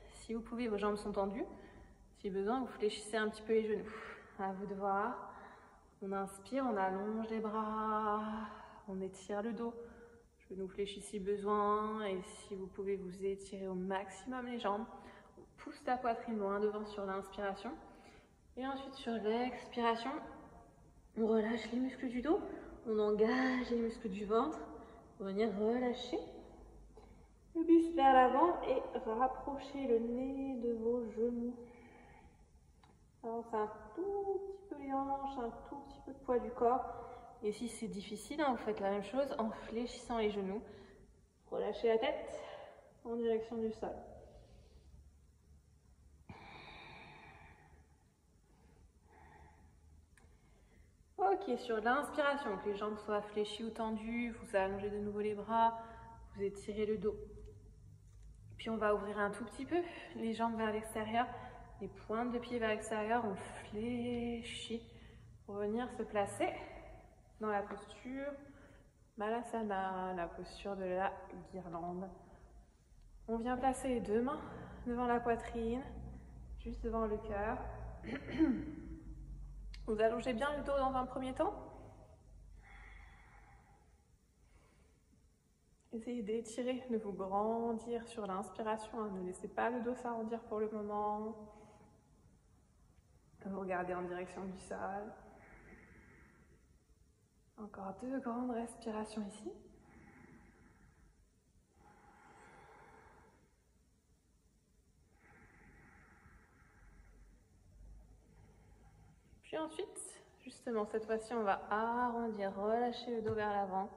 Si vous pouvez, vos jambes sont tendues. Si besoin, vous fléchissez un petit peu les genoux. À vous de voir. On inspire, on allonge les bras, on étire le dos. Genoux fléchis si besoin. Et si vous pouvez, vous étirer au maximum les jambes. On pousse la poitrine loin devant sur l'inspiration. Et ensuite, sur l'expiration, on relâche les muscles du dos. On engage les muscles du ventre. Pour venir relâcher le buste vers l'avant et rapprocher le nez de vos genoux. Avance un tout petit peu les hanches, un tout petit peu de poids du corps. Et si c'est difficile, vous faites la même chose en fléchissant les genoux. Relâchez la tête en direction du sol. Ok, sur l'inspiration, que les jambes soient fléchies ou tendues, vous allongez de nouveau les bras, vous étirez le dos. Puis on va ouvrir un tout petit peu les jambes vers l'extérieur, les pointes de pied vers l'extérieur, on fléchit pour venir se placer dans la posture Balasana, la posture de la guirlande. On vient placer les 2 mains devant la poitrine, juste devant le cœur. Vous allongez bien le dos dans un premier temps. Essayez d'étirer, de vous grandir sur l'inspiration. Ne laissez pas le dos s'arrondir pour le moment. Vous regardez en direction du sol. Encore 2 grandes respirations ici. Puis ensuite, justement, cette fois-ci, on va arrondir, relâcher le dos vers l'avant.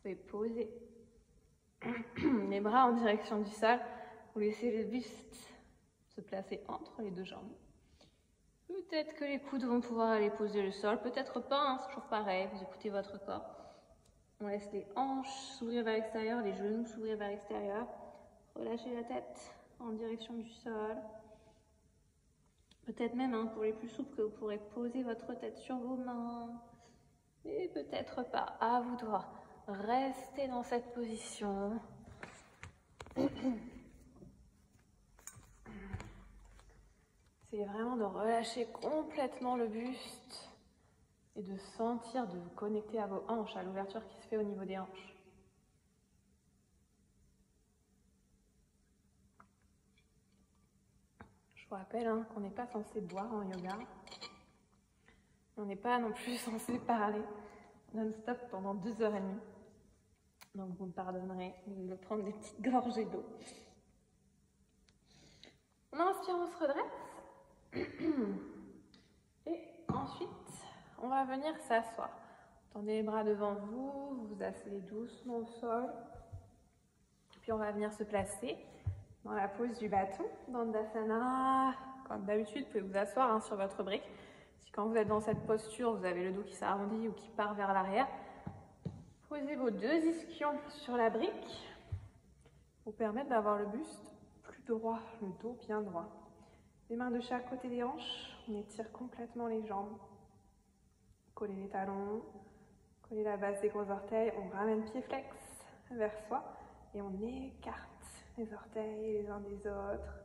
Vous pouvez poser les bras en direction du sol. Vous laissez le buste se placer entre les 2 jambes. Peut-être que les coudes vont pouvoir aller poser le sol, peut-être pas, hein, c'est toujours pareil, vous écoutez votre corps. On laisse les hanches s'ouvrir vers l'extérieur, les genoux s'ouvrir vers l'extérieur. Relâchez la tête en direction du sol. Peut-être même, hein, pour les plus souples, que vous pourrez poser votre tête sur vos mains. Et peut-être pas, à vous de voir. Restez dans cette position. C'est vraiment de relâcher complètement le buste et de sentir, de vous connecter à vos hanches, à l'ouverture qui se fait au niveau des hanches. Je vous rappelle qu'on n'est pas censé boire en yoga. On n'est pas non plus censé parler non-stop pendant 2h30. Donc vous me pardonnerez de prendre des petites gorgées d'eau. On inspire, on se redresse. Et ensuite, on va venir s'asseoir. Tendez les bras devant vous, vous vous asseyez doucement au sol. Puis on va venir se placer dans la pose du bâton, Dandasana. Comme d'habitude, vous pouvez vous asseoir sur votre brique. Si quand vous êtes dans cette posture, vous avez le dos qui s'arrondit ou qui part vers l'arrière, posez vos deux ischions sur la brique pour permettre d'avoir le buste plus droit, le dos bien droit. Les mains de chaque côté des hanches, on étire complètement les jambes. Collez les talons, collez la base des gros orteils, on ramène pied flex vers soi et on écarte les orteils les uns des autres.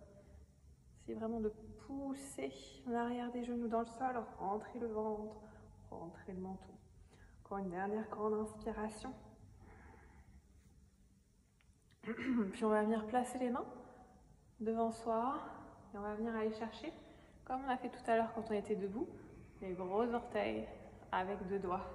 C'est vraiment de pousser l'arrière des genoux dans le sol, rentrer le ventre, rentrer le menton. Encore une dernière grande inspiration. Puis on va venir placer les mains devant soi et on va venir aller chercher, comme on a fait tout à l'heure quand on était debout, les gros orteils avec deux doigts.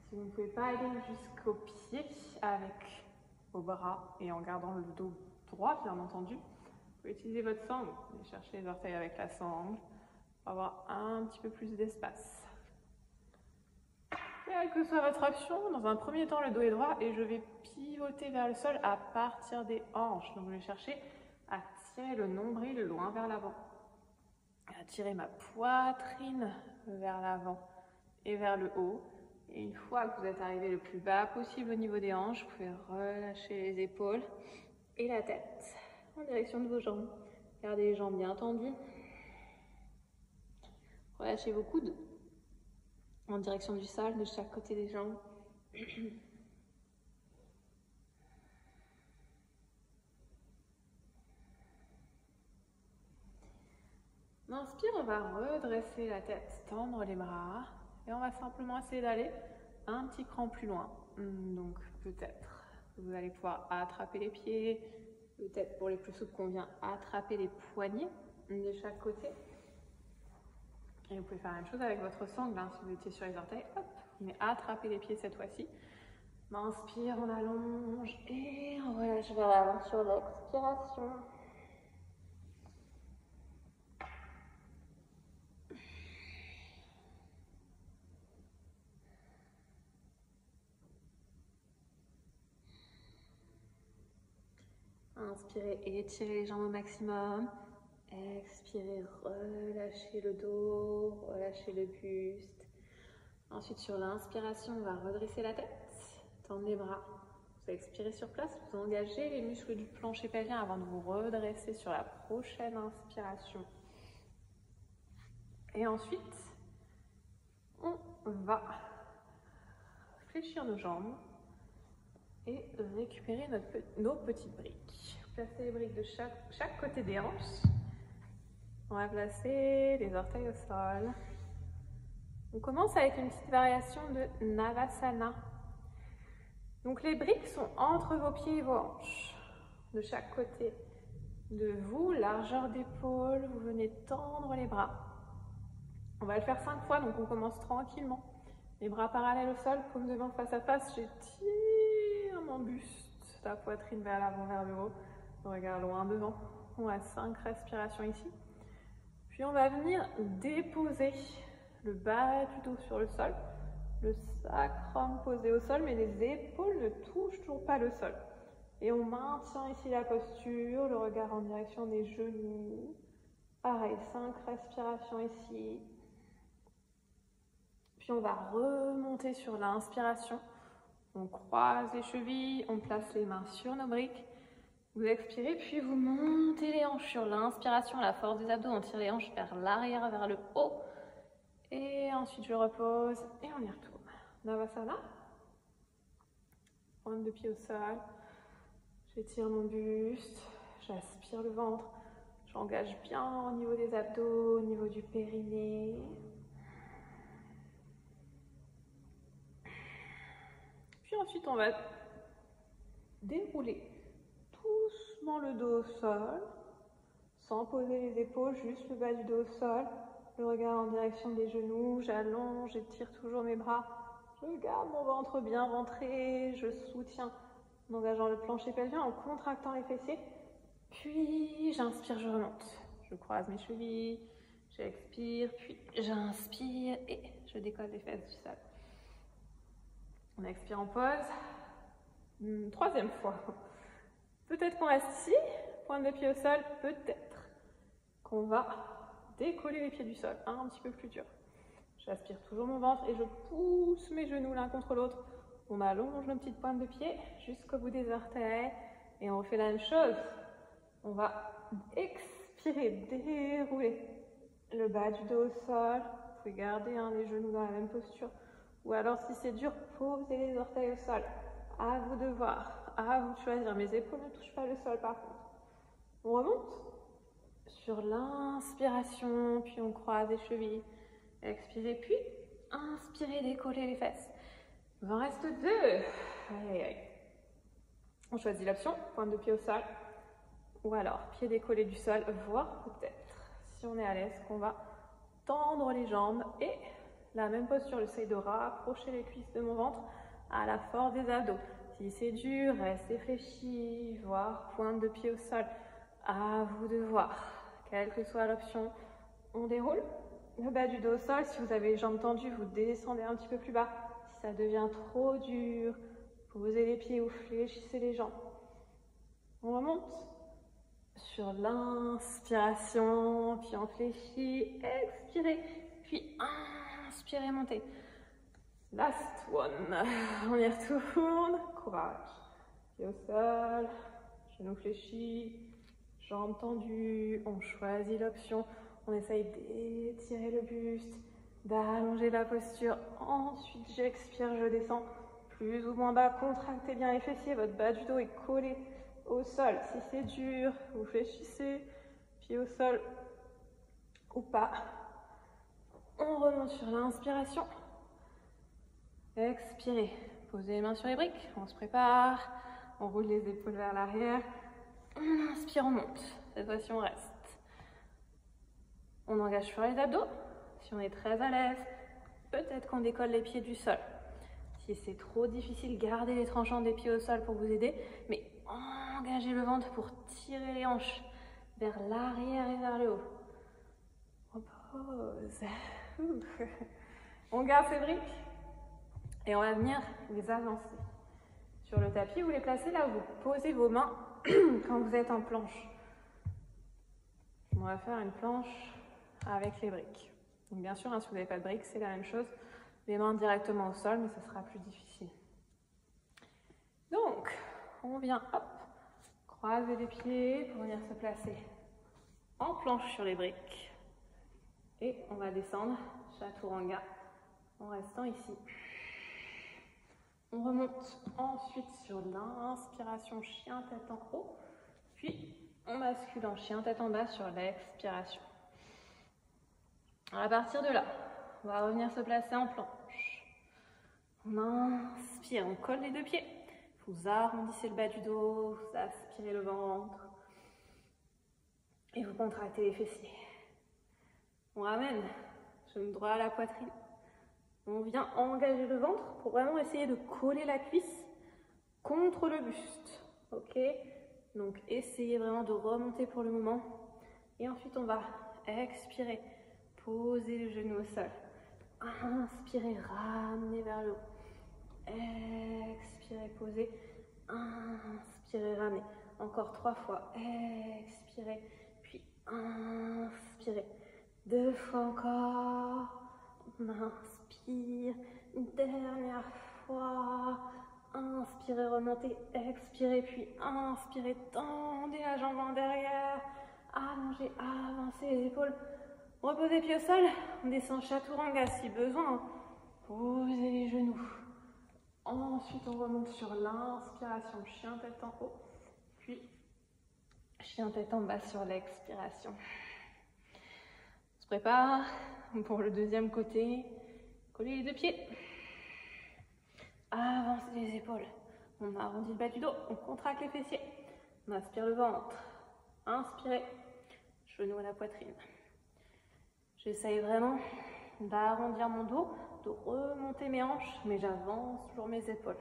Si vous ne pouvez pas aller jusqu'au pied avec vos bras et en gardant le dos droit, bien entendu, vous pouvez utiliser votre sangle et chercher les orteils avec la sangle pour avoir un petit peu plus d'espace. Quelle que soit votre option, dans un premier temps, le dos est droit et je vais pivoter vers le sol à partir des hanches. Donc, je vais chercher à tirer le nombril loin vers l'avant, à tirer ma poitrine vers l'avant et vers le haut. Et une fois que vous êtes arrivé le plus bas possible au niveau des hanches, vous pouvez relâcher les épaules et la tête en direction de vos jambes. Gardez les jambes bien tendues. Relâchez vos coudes en direction du sol de chaque côté des jambes. On inspire, on va redresser la tête, tendre les bras et on va simplement essayer d'aller un petit cran plus loin. Donc peut-être vous allez pouvoir attraper les pieds, peut-être pour les plus souples qu'on vient attraper les poignets de chaque côté. Et vous pouvez faire la même chose avec votre sangle, si vous étiez sur les orteils, hop, mais attrapez les pieds cette fois-ci. On inspire, on allonge et on relâche vers l'avant sur l'expiration. Inspirez, étirez les jambes au maximum. Expirez, relâchez le dos, relâchez le buste. Ensuite, sur l'inspiration, on va redresser la tête, tendre les bras. Vous expirez sur place, vous engagez les muscles du plancher pelvien avant de vous redresser sur la prochaine inspiration. Et ensuite, on va fléchir nos jambes et récupérer nos petites briques. Placez les briques de chaque côté des hanches. On va placer les orteils au sol. On commence avec une petite variation de Navasana. Donc les briques sont entre vos pieds et vos hanches. De chaque côté de vous, largeur d'épaule, vous venez tendre les bras. On va le faire 5 fois, donc on commence tranquillement. Les bras parallèles au sol, paume de main face à face, j'étire mon buste, la poitrine vers l'avant, vers le haut, le regard loin devant. On a 5 respirations ici. Puis on va venir déposer le bas du dos sur le sol, le sacrum posé au sol, mais les épaules ne touchent toujours pas le sol. Et on maintient ici la posture, le regard en direction des genoux. Pareil, 5 respirations ici. Puis on va remonter sur l'inspiration. On croise les chevilles, on place les mains sur nos briques. Vous expirez, puis vous montez les hanches sur l'inspiration, la force des abdos, on tire les hanches vers l'arrière, vers le haut. Et ensuite je repose et on y retourne. Navasana. Pointe de pied au sol. J'étire mon buste, j'aspire le ventre. J'engage bien au niveau des abdos, au niveau du périnée. Puis ensuite on va dérouler doucement le dos au sol, sans poser les épaules, juste le bas du dos au sol, le regard en direction des genoux, j'allonge, j'étire toujours mes bras, je garde mon ventre bien rentré, je soutiens en engageant le plancher pelvien, en contractant les fessiers, puis j'inspire, je remonte, je croise mes chevilles, j'expire, puis j'inspire et je décolle les fesses du sol. On expire, on pose. Troisième fois. Peut-être qu'on reste ici, pointe de pied au sol, peut-être qu'on va décoller les pieds du sol, un petit peu plus dur. J'aspire toujours mon ventre et je pousse mes genoux l'un contre l'autre. On allonge nos petites pointes de pied jusqu'au bout des orteils et on refait la même chose. On va expirer, dérouler le bas du dos au sol. Vous pouvez garder les genoux dans la même posture. Ou alors si c'est dur, posez les orteils au sol. À vous de voir, à vous de choisir. Mes épaules ne touchent pas le sol par contre. On remonte sur l'inspiration, puis on croise les chevilles. Expirez, puis inspirez, décollez les fesses. Il en reste 2. Aïe, aïe, aïe. On choisit l'option, pointe de pied au sol. Ou alors, pied décollé du sol, voire peut-être, si on est à l'aise, qu'on va tendre les jambes. Et la même posture, j'essaye de rapprocher les cuisses de mon ventre à la force des abdos. Si c'est dur, restez fléchi, voire pointe de pied au sol. À vous de voir. Quelle que soit l'option, on déroule. Le bas du dos au sol, si vous avez les jambes tendues, vous descendez un petit peu plus bas. Si ça devient trop dur, posez les pieds ou fléchissez les jambes. On remonte sur l'inspiration, puis on fléchit, expirez, puis inspirez, montez. Last one, on y retourne, courage. Pied au sol, genoux fléchis, jambes tendues, on choisit l'option. On essaye d'étirer le buste, d'allonger la posture. Ensuite, j'expire, je descends plus ou moins bas. Contractez bien les fessiers, votre bas du dos est collé au sol. Si c'est dur, vous fléchissez, pied au sol ou pas. On remonte sur l'inspiration. Expirez, posez les mains sur les briques. On se prépare, on roule les épaules vers l'arrière. On inspire, on monte. Cette fois-ci, on reste. On engage sur les abdos. Si on est très à l'aise, peut-être qu'on décolle les pieds du sol. Si c'est trop difficile, gardez les tranchants des pieds au sol pour vous aider. Mais engagez le ventre pour tirer les hanches vers l'arrière et vers le haut. On pose. On garde ces briques et on va venir les avancer. Sur le tapis, vous les placez là où vous posez vos mains quand vous êtes en planche. On va faire une planche avec les briques. Donc bien sûr, si vous n'avez pas de briques, c'est la même chose. Les mains directement au sol, mais ce sera plus difficile. Donc, on vient, hop, croiser les pieds pour venir se placer en planche sur les briques. Et on va descendre, chaturanga, en restant ici. On remonte ensuite sur l'inspiration, chien tête en haut. Puis, on bascule en chien tête en bas sur l'expiration. À partir de là, on va revenir se placer en planche. On inspire, on colle les deux pieds. Vous arrondissez le bas du dos, vous aspirez le ventre. Et vous contractez les fessiers. On ramène, genou droit à la poitrine. On vient engager le ventre pour vraiment essayer de coller la cuisse contre le buste. Ok? Donc essayez vraiment de remonter pour le moment. Et ensuite on va expirer. Posez le genou au sol. Inspirez, ramenez vers le haut. Expirez, posez. Inspirez, ramenez. Encore 3 fois. Expirez, puis inspirez. 2 fois encore. On inspire. Une dernière fois. Inspirez, remontez. Expirez, puis inspirez. Tendez la jambe en derrière. Allongez, avancez les épaules. Reposez pieds au sol, on descend chaturanga si besoin. Posez les genoux. Ensuite, on remonte sur l'inspiration, chien tête en haut. Puis, chien tête en bas sur l'expiration. On se prépare pour le deuxième côté. Collez les deux pieds. Avancez les épaules. On arrondit le bas du dos, on contracte les fessiers. On aspire le ventre. Inspirez, genou à la poitrine. J'essaye vraiment d'arrondir mon dos, de remonter mes hanches, mais j'avance toujours mes épaules.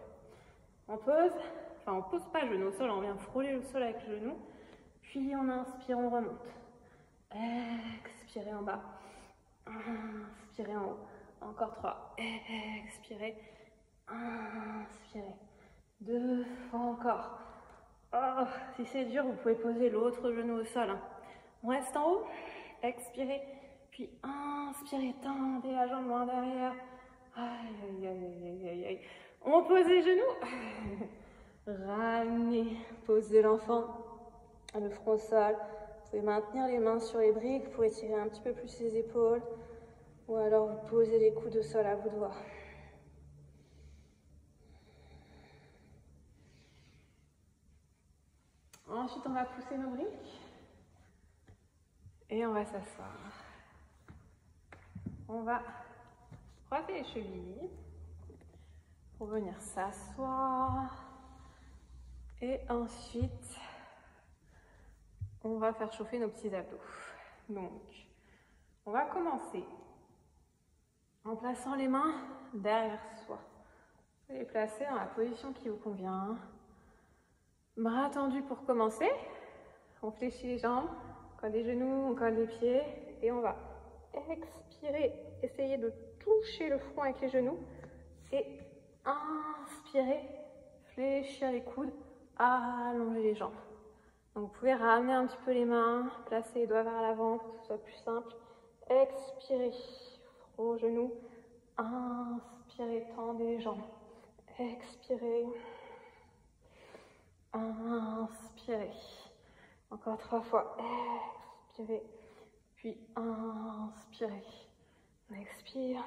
On pose, enfin on pose pas le genou au sol, on vient frôler le sol avec le genou, puis on inspire, on remonte. Expirez en bas, inspirez en haut, encore 3, expirez, Inspirez. 2 fois encore. Oh, si c'est dur, vous pouvez poser l'autre genou au sol. On reste en haut. Expirez. Puis inspirez. Tendez la jambe loin derrière. Aïe, aïe, aïe, aïe, aïe, aïe. On pose les genoux. Ramenez. Posez l'enfant. Le front au sol. Vous pouvez maintenir les mains sur les briques. Vous pouvez tirer un petit peu plus les épaules. Ou alors vous posez les coudes au sol, à vous de voir. Ensuite, on va pousser nos briques. Et on va s'asseoir. On va croiser les chevilles pour venir s'asseoir. Et ensuite, on va faire chauffer nos petits abdos. Donc, on va commencer en plaçant les mains derrière soi. Vous pouvez les placer dans la position qui vous convient. Bras tendus pour commencer. On fléchit les jambes, on colle les genoux, on colle les pieds. Et on va expirer, essayer de toucher le front avec les genoux. Et inspirer, fléchir les coudes, allonger les jambes. Donc vous pouvez ramener un petit peu les mains, placer les doigts vers l'avant pour que ce soit plus simple. Expirez, front, genoux. Inspirez, tendez les jambes. Expirez. Inspirez. Encore 3 fois. Expirez. Puis inspirez. On expire.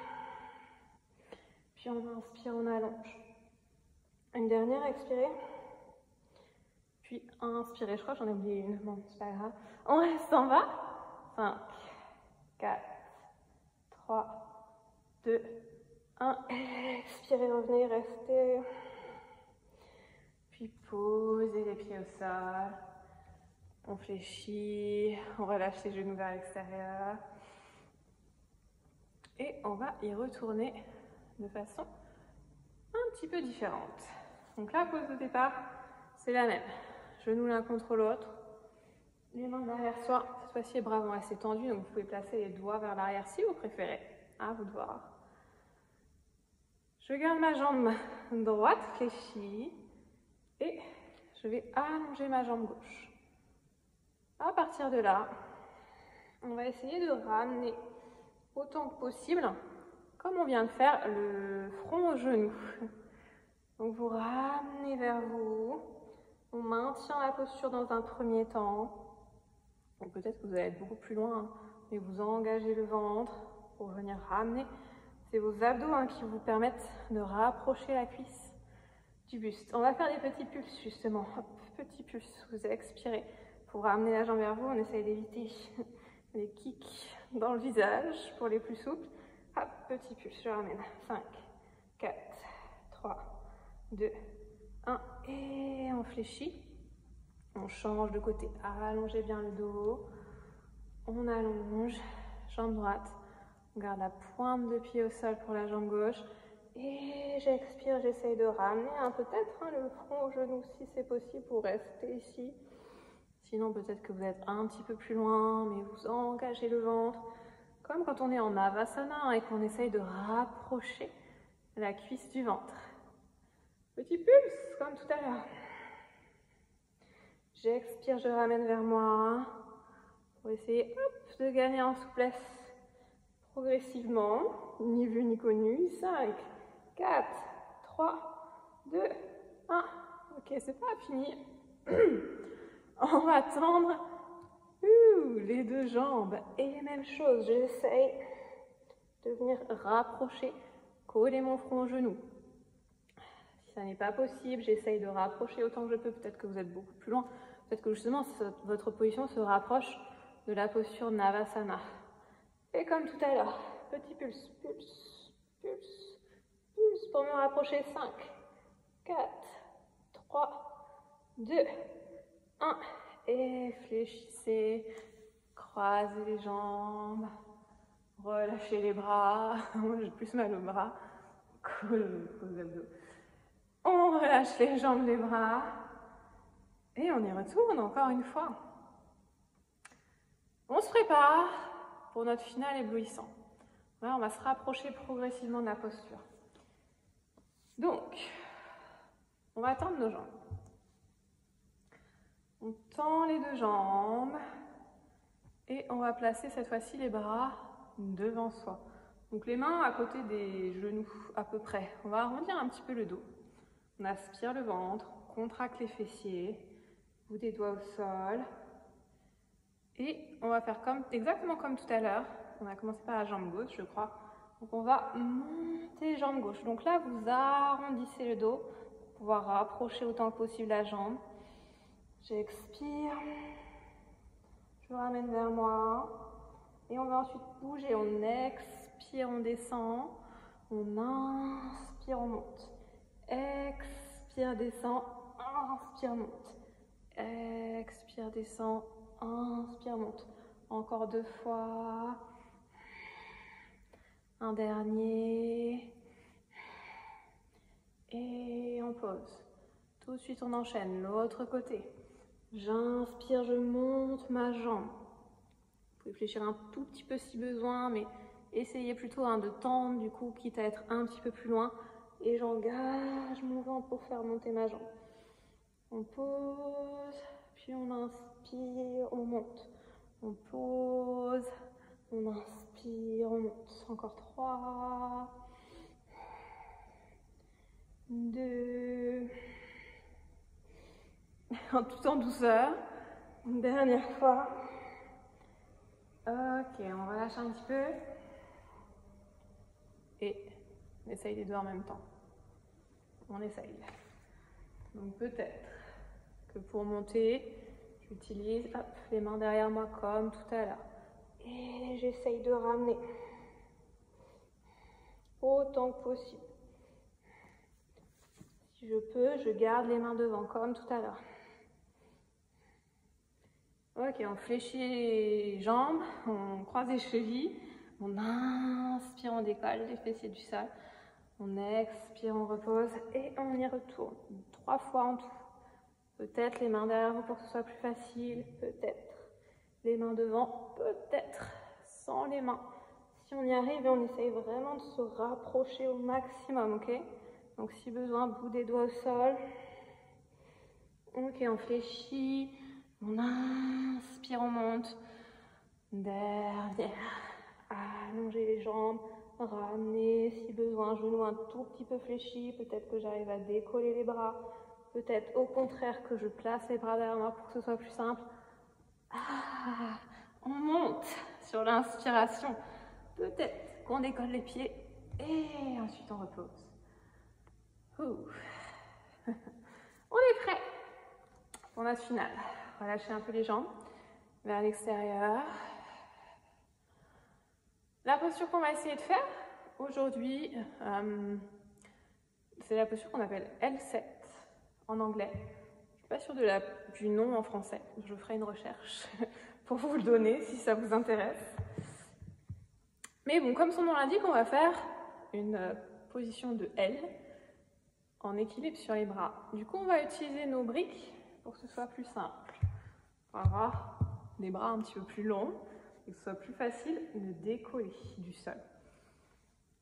Puis on inspire, on allonge. Une dernière, expirez. Puis inspirez. Je crois que j'en ai oublié une. Bon, c'est pas grave. On reste en bas. 5, 4, 3, 2, 1. Expirez, revenez, restez. Puis posez les pieds au sol. On fléchit. On relâche les genoux vers l'extérieur. Et on va y retourner de façon un petit peu différente. Donc la pose de départ, c'est la même. Genoux l'un contre l'autre. Les mains derrière soi. Cette fois-ci, les bras vont rester tendus. Donc vous pouvez placer les doigts vers l'arrière si vous préférez. À vous de voir. Je garde ma jambe droite fléchie. Et je vais allonger ma jambe gauche. À partir de là, on va essayer de ramener autant que possible, comme on vient de faire, le front au genou. Donc vous ramenez vers vous. On maintient la posture dans un premier temps. Donc peut-être que vous allez être beaucoup plus loin, mais vous engagez le ventre pour venir ramener. C'est vos abdos qui vous permettent de rapprocher la cuisse du buste. On va faire des petits pulses justement. Hop, petits pulses. Vous expirez. Pour ramener la jambe vers vous, on essaye d'éviter les kicks dans le visage pour les plus souples. Hop, petit pulse, je ramène. 5, 4, 3, 2, 1. Et on fléchit. On change de côté. Allongez bien le dos. On allonge. Jambe droite. On garde la pointe de pied au sol pour la jambe gauche. Et j'expire, j'essaye de ramener peut-être le front au genou si c'est possible pour rester ici. Sinon, peut-être que vous êtes un petit peu plus loin, mais vous engagez le ventre. Comme quand on est en Navasana et qu'on essaye de rapprocher la cuisse du ventre. Petit pulse, comme tout à l'heure. J'expire, je ramène vers moi. Pour essayer de gagner en souplesse progressivement. Ni vu ni connu. 5, 4, 3, 2, 1. Ok, c'est pas fini. On va tendre les deux jambes. Et même chose, j'essaye de venir rapprocher, coller mon front au genou. Si ça n'est pas possible, j'essaye de rapprocher autant que je peux. Peut-être que vous êtes beaucoup plus loin. Peut-être que justement, votre position se rapproche de la posture Navasana. Et comme tout à l'heure, petit pulse, pulse, pulse, pulse pour me rapprocher. 5, 4, 3, 2, 1. Et fléchissez, croisez les jambes, relâchez les bras. Moi j'ai plus mal aux bras qu'aux abdos. On relâche les jambes, les bras. Et on y retourne encore une fois. On se prépare pour notre finale éblouissant. Là, on va se rapprocher progressivement de la posture. Donc, on va tendre nos jambes. On tend les deux jambes et on va placer cette fois-ci les bras devant soi. Donc les mains à côté des genoux à peu près. On va arrondir un petit peu le dos. On aspire le ventre, on contracte les fessiers, bout des doigts au sol. Et on va faire exactement comme tout à l'heure. On a commencé par la jambe gauche, je crois. Donc on va monter jambe gauche. Donc là, vous arrondissez le dos pour pouvoir rapprocher autant que possible la jambe. J'expire. Je ramène vers moi. Et on va ensuite bouger. On expire, on descend. On inspire, on monte. Expire, descend. Inspire, monte. Expire, descend. Inspire, monte. Encore 2 fois. Un dernier. Et on pose. Tout de suite, on enchaîne. L'autre côté. J'inspire, je monte ma jambe. Vous pouvez fléchir un tout petit peu si besoin, mais essayez plutôt de tendre du coup, quitte à être un petit peu plus loin. Et j'engage mon ventre pour faire monter ma jambe. On pose, puis on inspire, on monte. On pose, on inspire, on monte. Encore 3, 2, tout en douceur. Une dernière fois. Ok, on va lâcher un petit peu. Et on essaye les deux en même temps. On essaye. Donc peut-être que pour monter, j'utilise les mains derrière moi comme tout à l'heure. Et j'essaye de ramener autant que possible. Si je peux, je garde les mains devant comme tout à l'heure. Ok, on fléchit les jambes, on croise les chevilles, on inspire, on décolle les fessiers du sol, on expire, on repose et on y retourne. 3 fois en tout. Peut-être les mains derrière vous pour que ce soit plus facile, peut-être les mains devant, peut-être sans les mains. Si on y arrive, on essaye vraiment de se rapprocher au maximum, ok? Donc si besoin, bout des doigts au sol. Ok, on fléchit. On inspire, on monte. Derrière. Allongez les jambes. Ramenez si besoin. Genou un tout petit peu fléchi. Peut-être que j'arrive à décoller les bras. Peut-être au contraire que je place les bras derrière moi pour que ce soit plus simple. On monte sur l'inspiration. Peut-être qu'on décolle les pieds. Et ensuite on repose. On est prêt pour notre finale. Relâchez un peu les jambes vers l'extérieur. La posture qu'on va essayer de faire aujourd'hui, c'est la posture qu'on appelle L7 en anglais. Je ne suis pas sûre du nom en français. Je ferai une recherche pour vous le donner si ça vous intéresse. Mais bon, comme son nom l'indique, on va faire une position de L en équilibre sur les bras. Du coup, on va utiliser nos briques pour que ce soit plus simple. On va avoir des bras un petit peu plus longs et que ce soit plus facile de décoller du sol.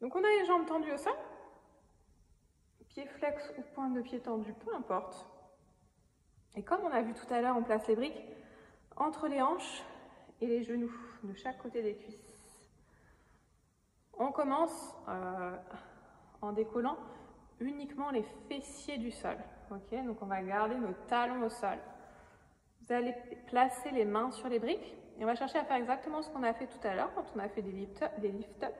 Donc on a les jambes tendues au sol, pieds flex ou pointe de pied tendue, peu importe. Et comme on a vu tout à l'heure, on place les briques entre les hanches et les genoux de chaque côté des cuisses. On commence en décollant uniquement les fessiers du sol. Okay, donc on va garder nos talons au sol. Vous allez placer les mains sur les briques et on va chercher à faire exactement ce qu'on a fait tout à l'heure quand on a fait des lift-up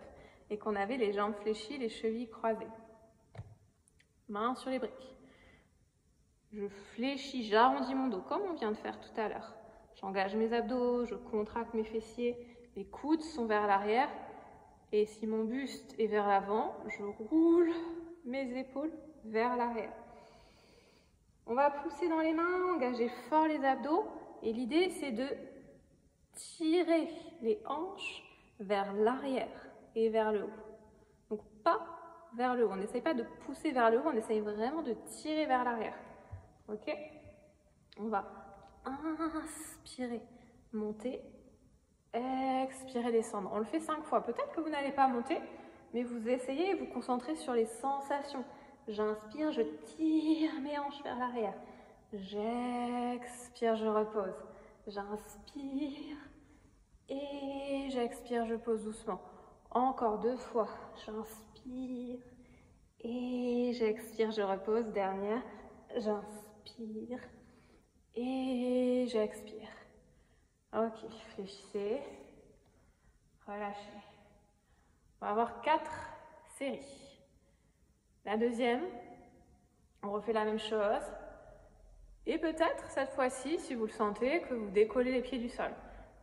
et qu'on avait les jambes fléchies, les chevilles croisées. Mains sur les briques. Je fléchis, j'arrondis mon dos comme on vient de faire tout à l'heure. J'engage mes abdos, je contracte mes fessiers, les coudes sont vers l'arrière et si mon buste est vers l'avant, je roule mes épaules vers l'arrière. On va pousser dans les mains, engager fort les abdos et l'idée c'est de tirer les hanches vers l'arrière et vers le haut. Donc pas vers le haut, on n'essaye pas de pousser vers le haut, on essaye vraiment de tirer vers l'arrière. Ok? On va inspirer, monter, expirer, descendre. On le fait 5 fois. Peut-être que vous n'allez pas monter, mais vous essayez et vous concentrez sur les sensations. J'inspire, je tire mes hanches vers l'arrière. J'expire, je repose. J'inspire et j'expire, je pose doucement. Encore 2 fois. J'inspire et j'expire, je repose. Dernière. J'inspire et j'expire. Ok, fléchissez. Relâchez. On va avoir 4 séries. La deuxième, on refait la même chose. Et peut-être, cette fois-ci, si vous le sentez, que vous décollez les pieds du sol.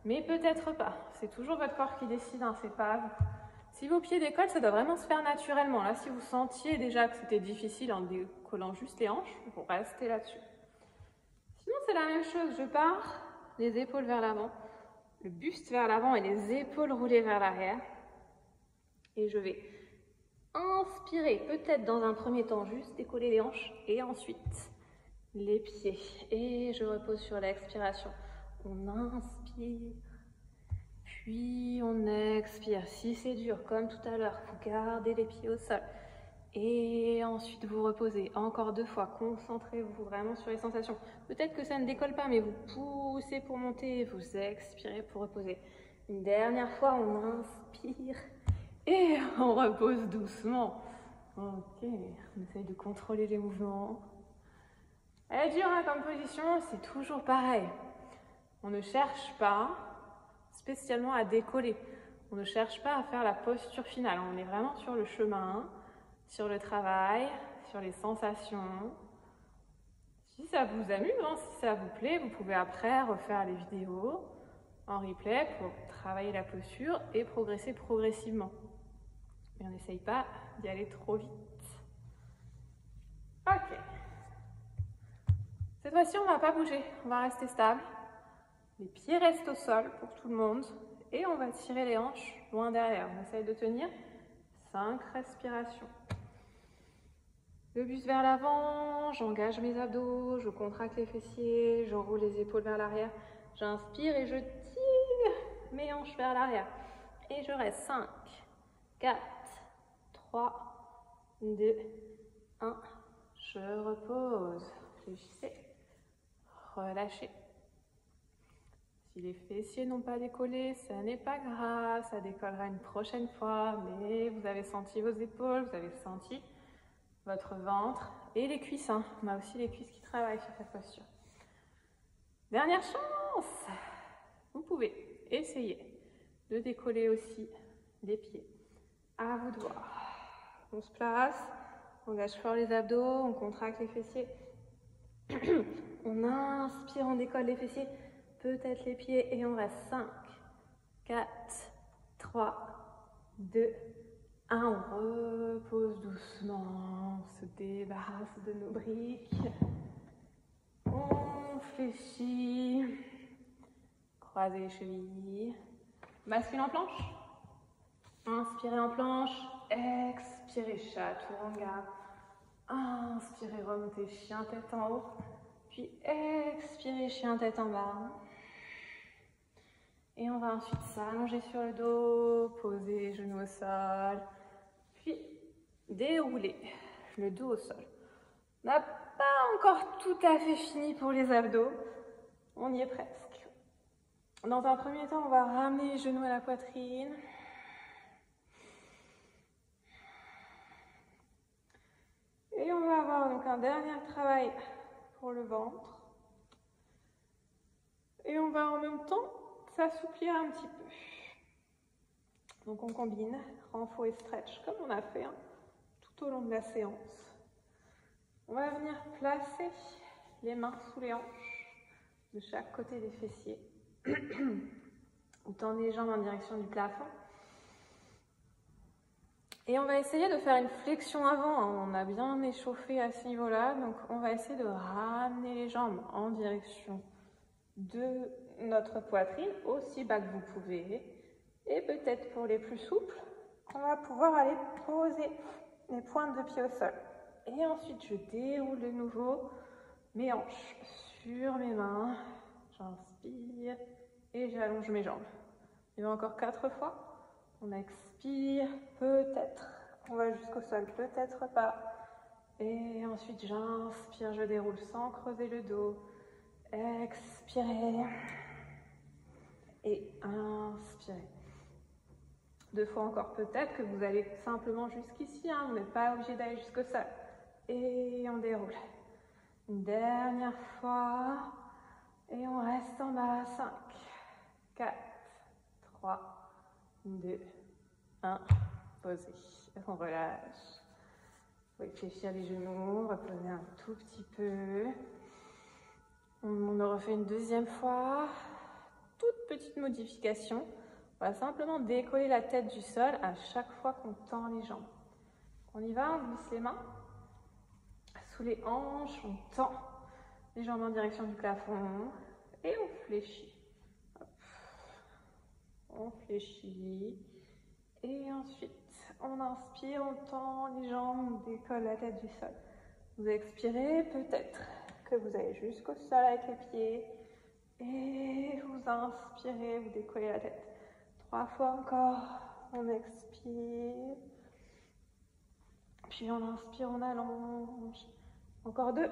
Mais peut-être pas. C'est toujours votre corps qui décide, hein, c'est pas vous. Si vos pieds décollent, ça doit vraiment se faire naturellement. Là, si vous sentiez déjà que c'était difficile en décollant juste les hanches, vous restez là-dessus. Sinon, c'est la même chose. Je pars, les épaules vers l'avant, le buste vers l'avant et les épaules roulées vers l'arrière. Et je vais inspirer, peut-être dans un premier temps, juste décoller les hanches et ensuite les pieds. Et je repose sur l'expiration. On inspire, puis on expire. Si c'est dur, comme tout à l'heure, vous gardez les pieds au sol. Et ensuite, vous reposez. Encore 2 fois. Concentrez-vous vraiment sur les sensations. Peut-être que ça ne décolle pas, mais vous poussez pour monter. Vous expirez pour reposer. Une dernière fois, on inspire. Et on repose doucement. Ok, on essaye de contrôler les mouvements. Elle est dure hein, comme position, c'est toujours pareil. On ne cherche pas spécialement à décoller. On ne cherche pas à faire la posture finale. On est vraiment sur le chemin, sur le travail, sur les sensations. Si ça vous amuse, hein, si ça vous plaît, vous pouvez après refaire les vidéos en replay pour travailler la posture et progresser progressivement. Mais on n'essaye pas d'y aller trop vite. Ok. Cette fois-ci, on ne va pas bouger, on va rester stable. Les pieds restent au sol pour tout le monde. Et on va tirer les hanches loin derrière. On essaye de tenir 5 respirations. Le buste vers l'avant, j'engage mes abdos, je contracte les fessiers, j'enroule les épaules vers l'arrière. J'inspire et je tire mes hanches vers l'arrière. Et je reste 5, 4, 3, 2, 1. Je repose. Réfléchissez. Relâchez. Si les fessiers n'ont pas décollé, ça n'est pas grave, ça décollera une prochaine fois, mais vous avez senti vos épaules, vous avez senti votre ventre et les cuisses. Hein. On a aussi les cuisses qui travaillent sur cette posture. Dernière chance. Vous pouvez essayer de décoller aussi les pieds. À vous de voir. On se place, on engage fort les abdos, on contracte les fessiers. On inspire, on décolle les fessiers, peut-être les pieds et on reste 5, 4, 3, 2, 1. On repose doucement, on se débarrasse de nos briques. On fléchit, croisez les chevilles, bascule en planche. Inspirez en planche, expirez chaturanga. Inspirez, remontez chien tête en haut. Puis expirez, chien tête en bas. Et on va ensuite s'allonger sur le dos, poser les genoux au sol. Puis dérouler le dos au sol. On n'a pas encore tout à fait fini pour les abdos. On y est presque. Dans un premier temps, on va ramener les genoux à la poitrine. Et on va avoir donc un dernier travail pour le ventre. Et on va en même temps s'assouplir un petit peu. Donc on combine renfort et stretch comme on a fait tout au long de la séance. On va venir placer les mains sous les hanches de chaque côté des fessiers. Vous tendez les jambes en direction du plafond. Et on va essayer de faire une flexion avant. On a bien échauffé à ce niveau-là. Donc on va essayer de ramener les jambes en direction de notre poitrine, aussi bas que vous pouvez. Et peut-être pour les plus souples, on va pouvoir aller poser les pointes de pied au sol. Et ensuite, je déroule de nouveau mes hanches sur mes mains. J'inspire et j'allonge mes jambes. Il y va encore 4 fois. On expire, peut-être. On va jusqu'au sol, peut-être pas. Et ensuite, j'inspire, je déroule sans creuser le dos. Expirez. Et inspirez. 2 fois encore, peut-être que vous allez simplement jusqu'ici, hein, vous n'êtes pas obligé d'aller jusqu'au sol. Et on déroule. Une dernière fois. Et on reste en bas. 5, 4, 3, 2, 1. Posez. On relâche. Vous pouvez fléchir les genoux, reposer un tout petit peu. On le refait une deuxième fois. Toute petite modification. On va simplement décoller la tête du sol à chaque fois qu'on tend les jambes. On y va, on glisse les mains sous les hanches, on tend les jambes en direction du plafond et on fléchit. Hop. On fléchit et ensuite on inspire, on tend les jambes, on décolle la tête du sol. Vous expirez, peut-être que vous allez jusqu'au sol avec les pieds et vous inspirez, vous décollez la tête. 3 fois encore, on expire, puis on inspire, on allonge, encore 2,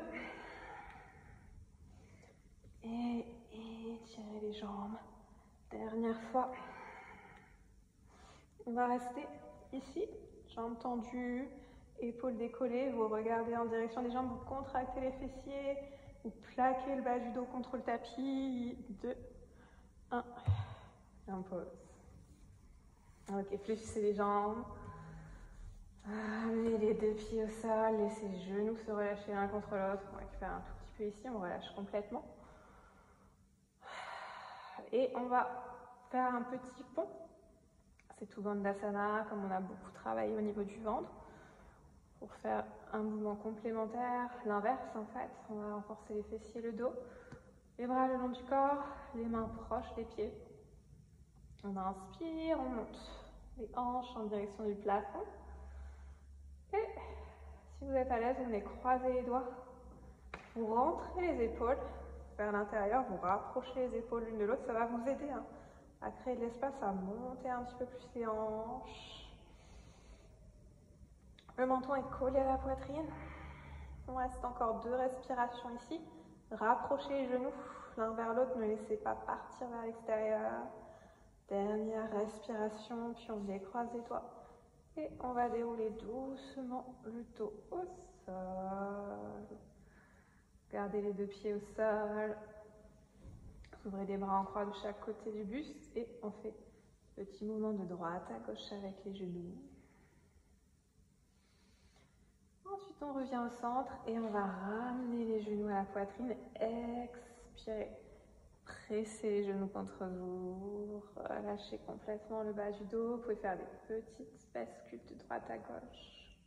et étirez les jambes, dernière fois, on va rester ici, jambes tendues, épaules décollées, vous regardez en direction des jambes, vous contractez les fessiers, vous plaquez le bas du dos contre le tapis, 2, 1, et on pose. Ok, fléchissez les jambes. Amenez les 2 pieds au sol, laissez les genoux se relâcher l'un contre l'autre. On récupère un tout petit peu ici, on relâche complètement. Et on va faire un petit pont. C'est tout Bandhasana, comme on a beaucoup travaillé au niveau du ventre. Pour faire un mouvement complémentaire, l'inverse en fait. On va renforcer les fessiers, le dos. Les bras le long du corps, les mains proches des pieds. On inspire, on monte les hanches en direction du plafond. Et si vous êtes à l'aise, vous venez croiser les doigts. Vous rentrez les épaules vers l'intérieur, vous rapprochez les épaules l'une de l'autre. Ça va vous aider à créer de l'espace, à monter un petit peu plus les hanches. Le menton est collé à la poitrine. On reste encore 2 respirations ici. Rapprochez les genoux l'un vers l'autre, ne laissez pas partir vers l'extérieur. Dernière respiration, puis on décroise les doigts. Et on va dérouler doucement le dos au sol. Gardez les 2 pieds au sol. Vous ouvrez les bras en croix de chaque côté du buste et on fait petit mouvement de droite à gauche avec les genoux. Ensuite, on revient au centre et on va ramener les genoux à la poitrine. Expirez. Pressez les genoux contre vous. Relâchez complètement le bas du dos. Vous pouvez faire des petites bascules de droite à gauche.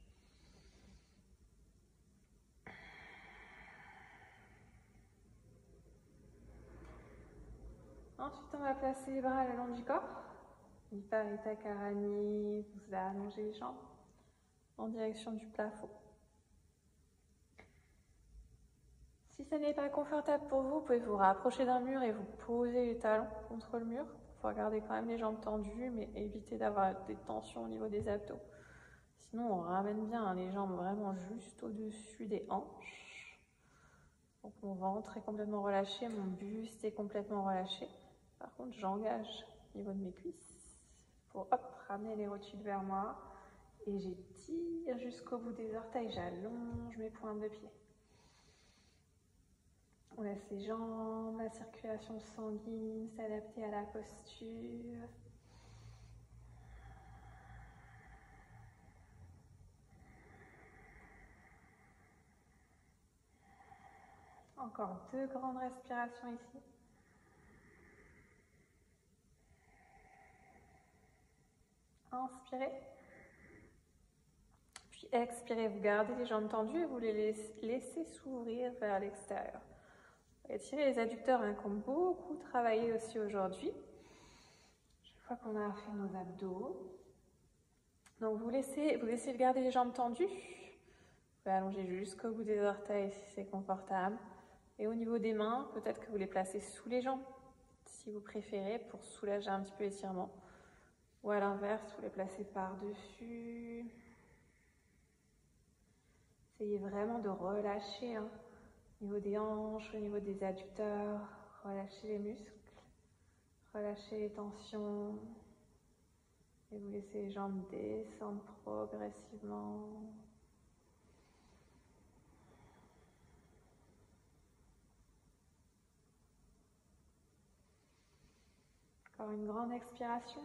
Ensuite, on va placer les bras le long du corps. Viparita Karani. Vous allongez les jambes en direction du plafond. Si ça n'est pas confortable pour vous, vous pouvez vous rapprocher d'un mur et vous poser les talons contre le mur pour pouvoir garder quand même les jambes tendues, mais éviter d'avoir des tensions au niveau des abdos. Sinon, on ramène bien les jambes vraiment juste au-dessus des hanches. Donc mon ventre est complètement relâché, mon buste est complètement relâché. Par contre, j'engage au niveau de mes cuisses pour ramener les rotules vers moi. Et j'étire jusqu'au bout des orteils, j'allonge mes pointes de pied. On laisse les jambes, la circulation sanguine s'adapter à la posture. Encore 2 grandes respirations ici. Inspirez. Puis expirez, vous gardez les jambes tendues et vous les laissez s'ouvrir vers l'extérieur. Étirez les adducteurs qui ont beaucoup travaillé aussi aujourd'hui. Chaque fois qu'on a fait nos abdos. Donc vous laissez garder les jambes tendues. Vous pouvez allonger jusqu'au bout des orteils si c'est confortable. Et au niveau des mains, peut-être que vous les placez sous les jambes, si vous préférez, pour soulager un petit peu l'étirement. Ou à l'inverse, vous les placez par-dessus. Essayez vraiment de relâcher, hein, au niveau des hanches, au niveau des adducteurs, relâchez les muscles, relâchez les tensions et vous laissez les jambes descendre progressivement. Encore une grande expiration.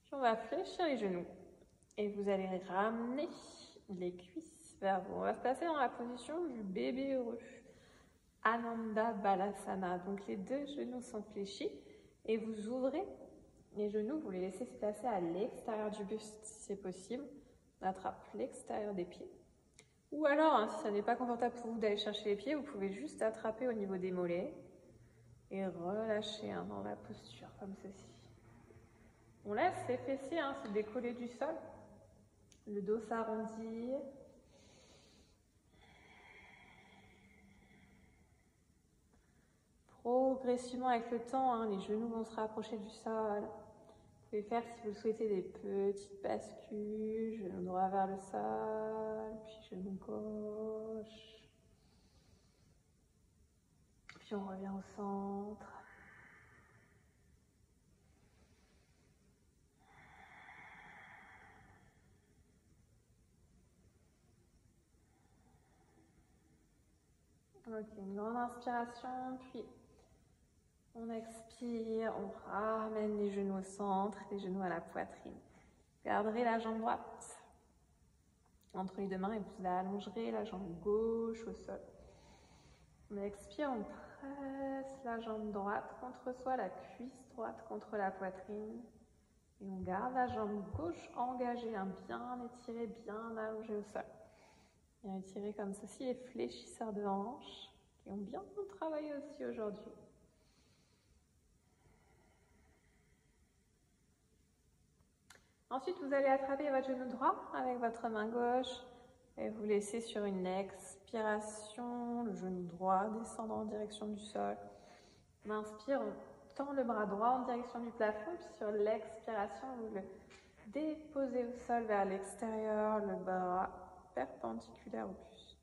Puis on va fléchir les genoux et vous allez ramener les cuisses vers vous. On va se placer dans la position du bébé heureux. Ananda Balasana. Donc les deux genoux sont fléchis et vous ouvrez les genoux, vous les laissez se placer à l'extérieur du buste si c'est possible. On attrape l'extérieur des pieds. Ou alors, hein, si ça n'est pas confortable pour vous d'aller chercher les pieds, vous pouvez juste attraper au niveau des mollets et relâcher, hein, dans la posture comme ceci. On laisse les fessiers, hein, se décoller du sol, le dos s'arrondir. Progressivement avec le temps, hein, les genoux vont se rapprocher du sol. Vous pouvez faire, si vous le souhaitez, des petites bascules, genou droit vers le sol, puis genou gauche. Puis on revient au centre. Ok, une grande inspiration, puis on expire, on ramène les genoux au centre, les genoux à la poitrine. Vous garderez la jambe droite entre les deux mains et vous allongerez la jambe gauche au sol. On expire, on presse la jambe droite contre soi, la cuisse droite contre la poitrine. Et on garde la jambe gauche engagée, hein, bien étirée, bien allongée au sol. Bien étirée comme ceci, les fléchisseurs de hanches qui ont bien travaillé aussi aujourd'hui. Ensuite, vous allez attraper votre genou droit avec votre main gauche et vous laissez sur une expiration, le genou droit descendant en direction du sol. On inspire, on tend le bras droit en direction du plafond, puis sur l'expiration, vous le déposez au sol vers l'extérieur, le bras perpendiculaire au buste.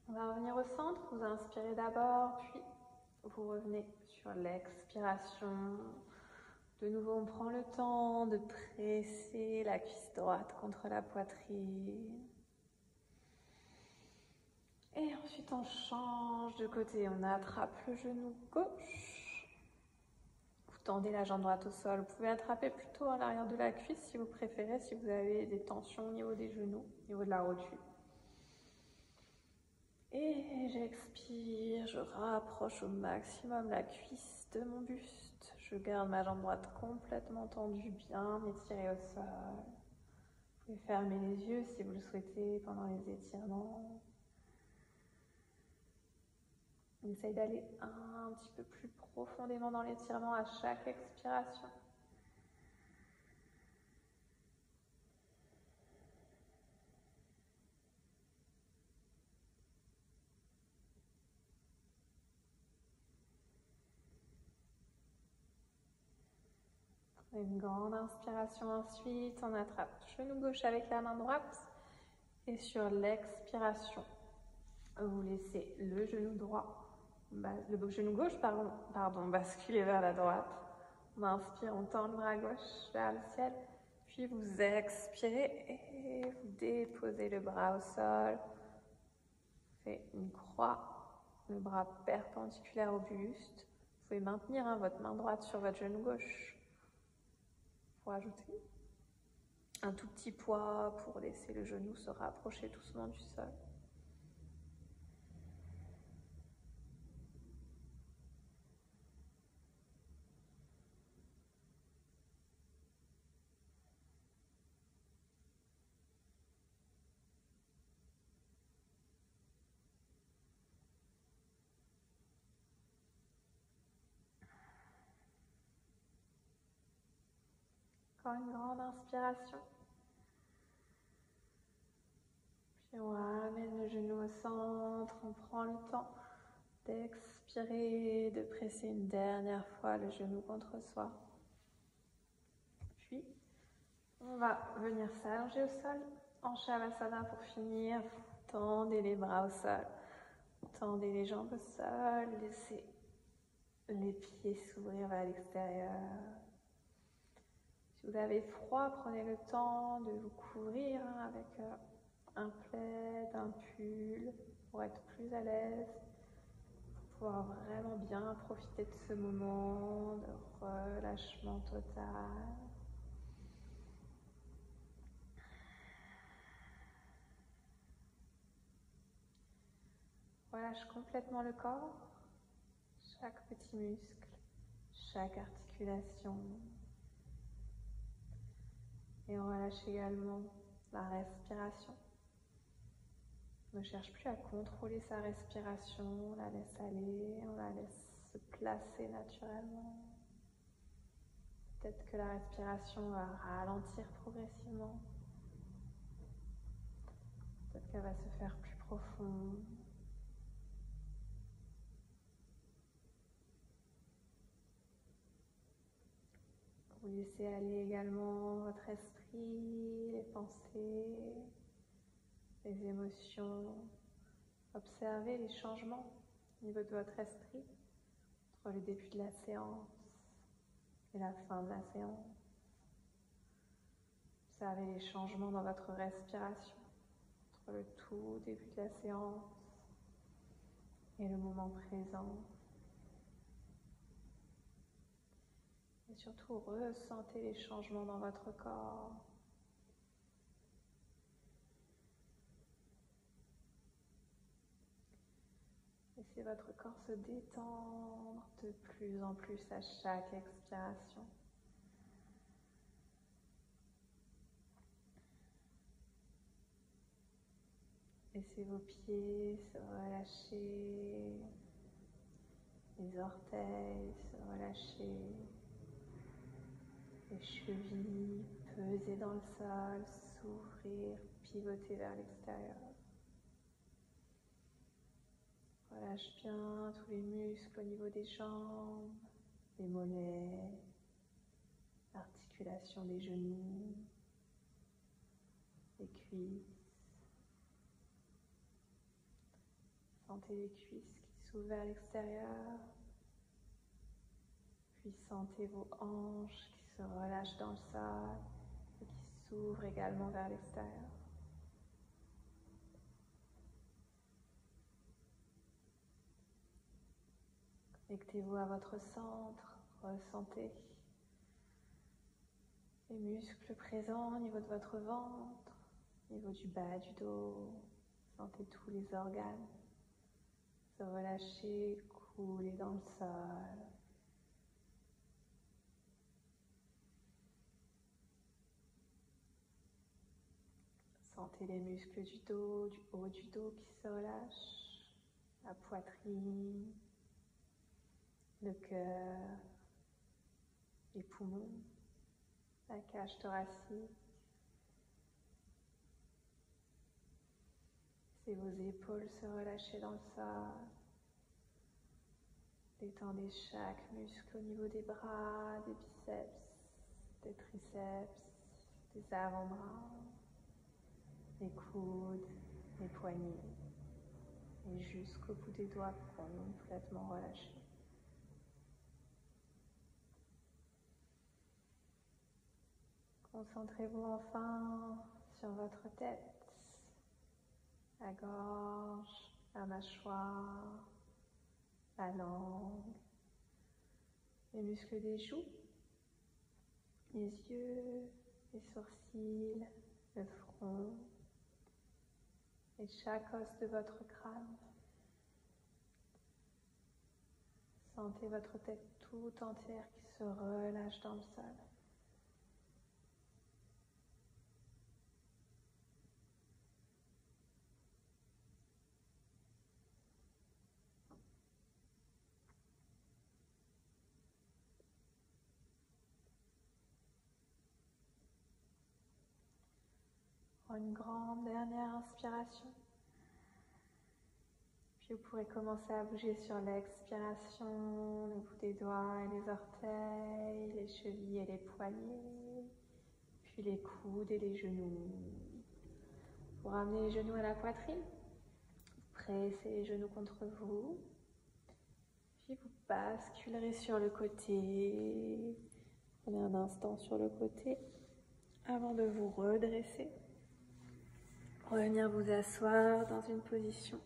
On va revenir au centre, vous inspirez d'abord, puis vous revenez sur l'expiration. De nouveau, on prend le temps de presser la cuisse droite contre la poitrine. Et ensuite, on change de côté, on attrape le genou gauche. Vous tendez la jambe droite au sol. Vous pouvez attraper plutôt à l'arrière de la cuisse si vous préférez, si vous avez des tensions au niveau des genoux, au niveau de la rotule. Et j'expire, je rapproche au maximum la cuisse de mon buste. Je garde ma jambe droite complètement tendue, bien étirée au sol. Vous pouvez fermer les yeux si vous le souhaitez pendant les étirements. On essaye d'aller un petit peu plus profondément dans l'étirement à chaque expiration. Une grande inspiration ensuite, on attrape genou gauche avec la main droite et sur l'expiration, vous laissez le genou droit, le genou gauche basculer vers la droite. On inspire, on tend le bras gauche vers le ciel, puis vous expirez et vous déposez le bras au sol. Vous faites une croix, le bras perpendiculaire au buste. Vous pouvez maintenir votre main droite sur votre genou gauche. Pour ajouter un tout petit poids pour laisser le genou se rapprocher doucement du sol. Encore une grande inspiration. Puis on ramène le genou au centre, on prend le temps d'expirer, de presser une dernière fois le genou contre soi. Puis, on va venir s'allonger au sol en Shavasana pour finir. Tendez les bras au sol, tendez les jambes au sol, laissez les pieds s'ouvrir vers l'extérieur. Si vous avez froid, prenez le temps de vous couvrir avec un plaid, un pull pour être plus à l'aise, pour pouvoir vraiment bien profiter de ce moment de relâchement total. Relâche complètement le corps, chaque petit muscle, chaque articulation. Et on relâche également la respiration. On ne cherche plus à contrôler sa respiration, on la laisse aller, on la laisse se placer naturellement. Peut-être que la respiration va ralentir progressivement. Peut-être qu'elle va se faire plus profonde. Vous laissez aller également votre esprit, les pensées, les émotions. Observez les changements au niveau de votre esprit entre le début de la séance et la fin de la séance. Observez les changements dans votre respiration entre le tout début de la séance et le moment présent. Et surtout, ressentez les changements dans votre corps. Laissez votre corps se détendre de plus en plus à chaque expiration. Laissez vos pieds se relâcher, les orteils se relâcher, les chevilles peser dans le sol, s'ouvrir, pivoter vers l'extérieur. Relâche bien tous les muscles au niveau des jambes, des mollets, l'articulation des genoux, les cuisses. Sentez les cuisses qui s'ouvrent vers l'extérieur. Puis sentez vos hanches qui se relâchent dans le sol et qui s'ouvrent également vers l'extérieur. Connectez-vous à votre centre, ressentez les muscles présents au niveau de votre ventre, au niveau du bas du dos. Sentez tous les organes se relâcher, couler dans le sol. Sentez les muscles du dos, du haut du dos qui se relâchent, la poitrine, le cœur, les poumons, la cage thoracique. Laissez vos épaules se relâcher dans le sol. Détendez chaque muscle au niveau des bras, des biceps, des triceps, des avant-bras, les coudes, les poignets et jusqu'au bout des doigts complètement relâchés. Concentrez-vous enfin sur votre tête, la gorge, la mâchoire, la langue, les muscles des joues, les yeux, les sourcils, le front et chaque os de votre crâne. Sentez votre tête tout entière qui se relâche dans le sol. une grande dernière inspiration. Puis vous pourrez commencer à bouger sur l'expiration, le bout des doigts et les orteils, les chevilles et les poignets, puis les coudes et les genoux. Vous ramenez les genoux à la poitrine, vous pressez les genoux contre vous, puis vous basculerez sur le côté. Prenez un instant sur le côté avant de vous redresser. Revenir vous asseoir dans une position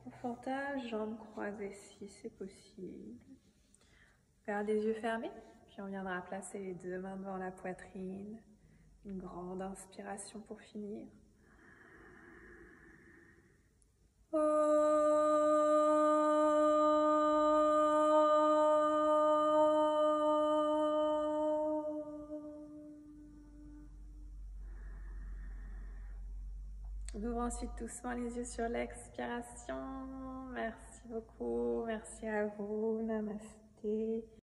confortable, jambes croisées si c'est possible. Gardez les yeux fermés, puis on viendra placer les deux mains devant la poitrine. Une grande inspiration pour finir. On ouvre ensuite doucement les yeux sur l'expiration. Merci beaucoup, merci à vous, namasté.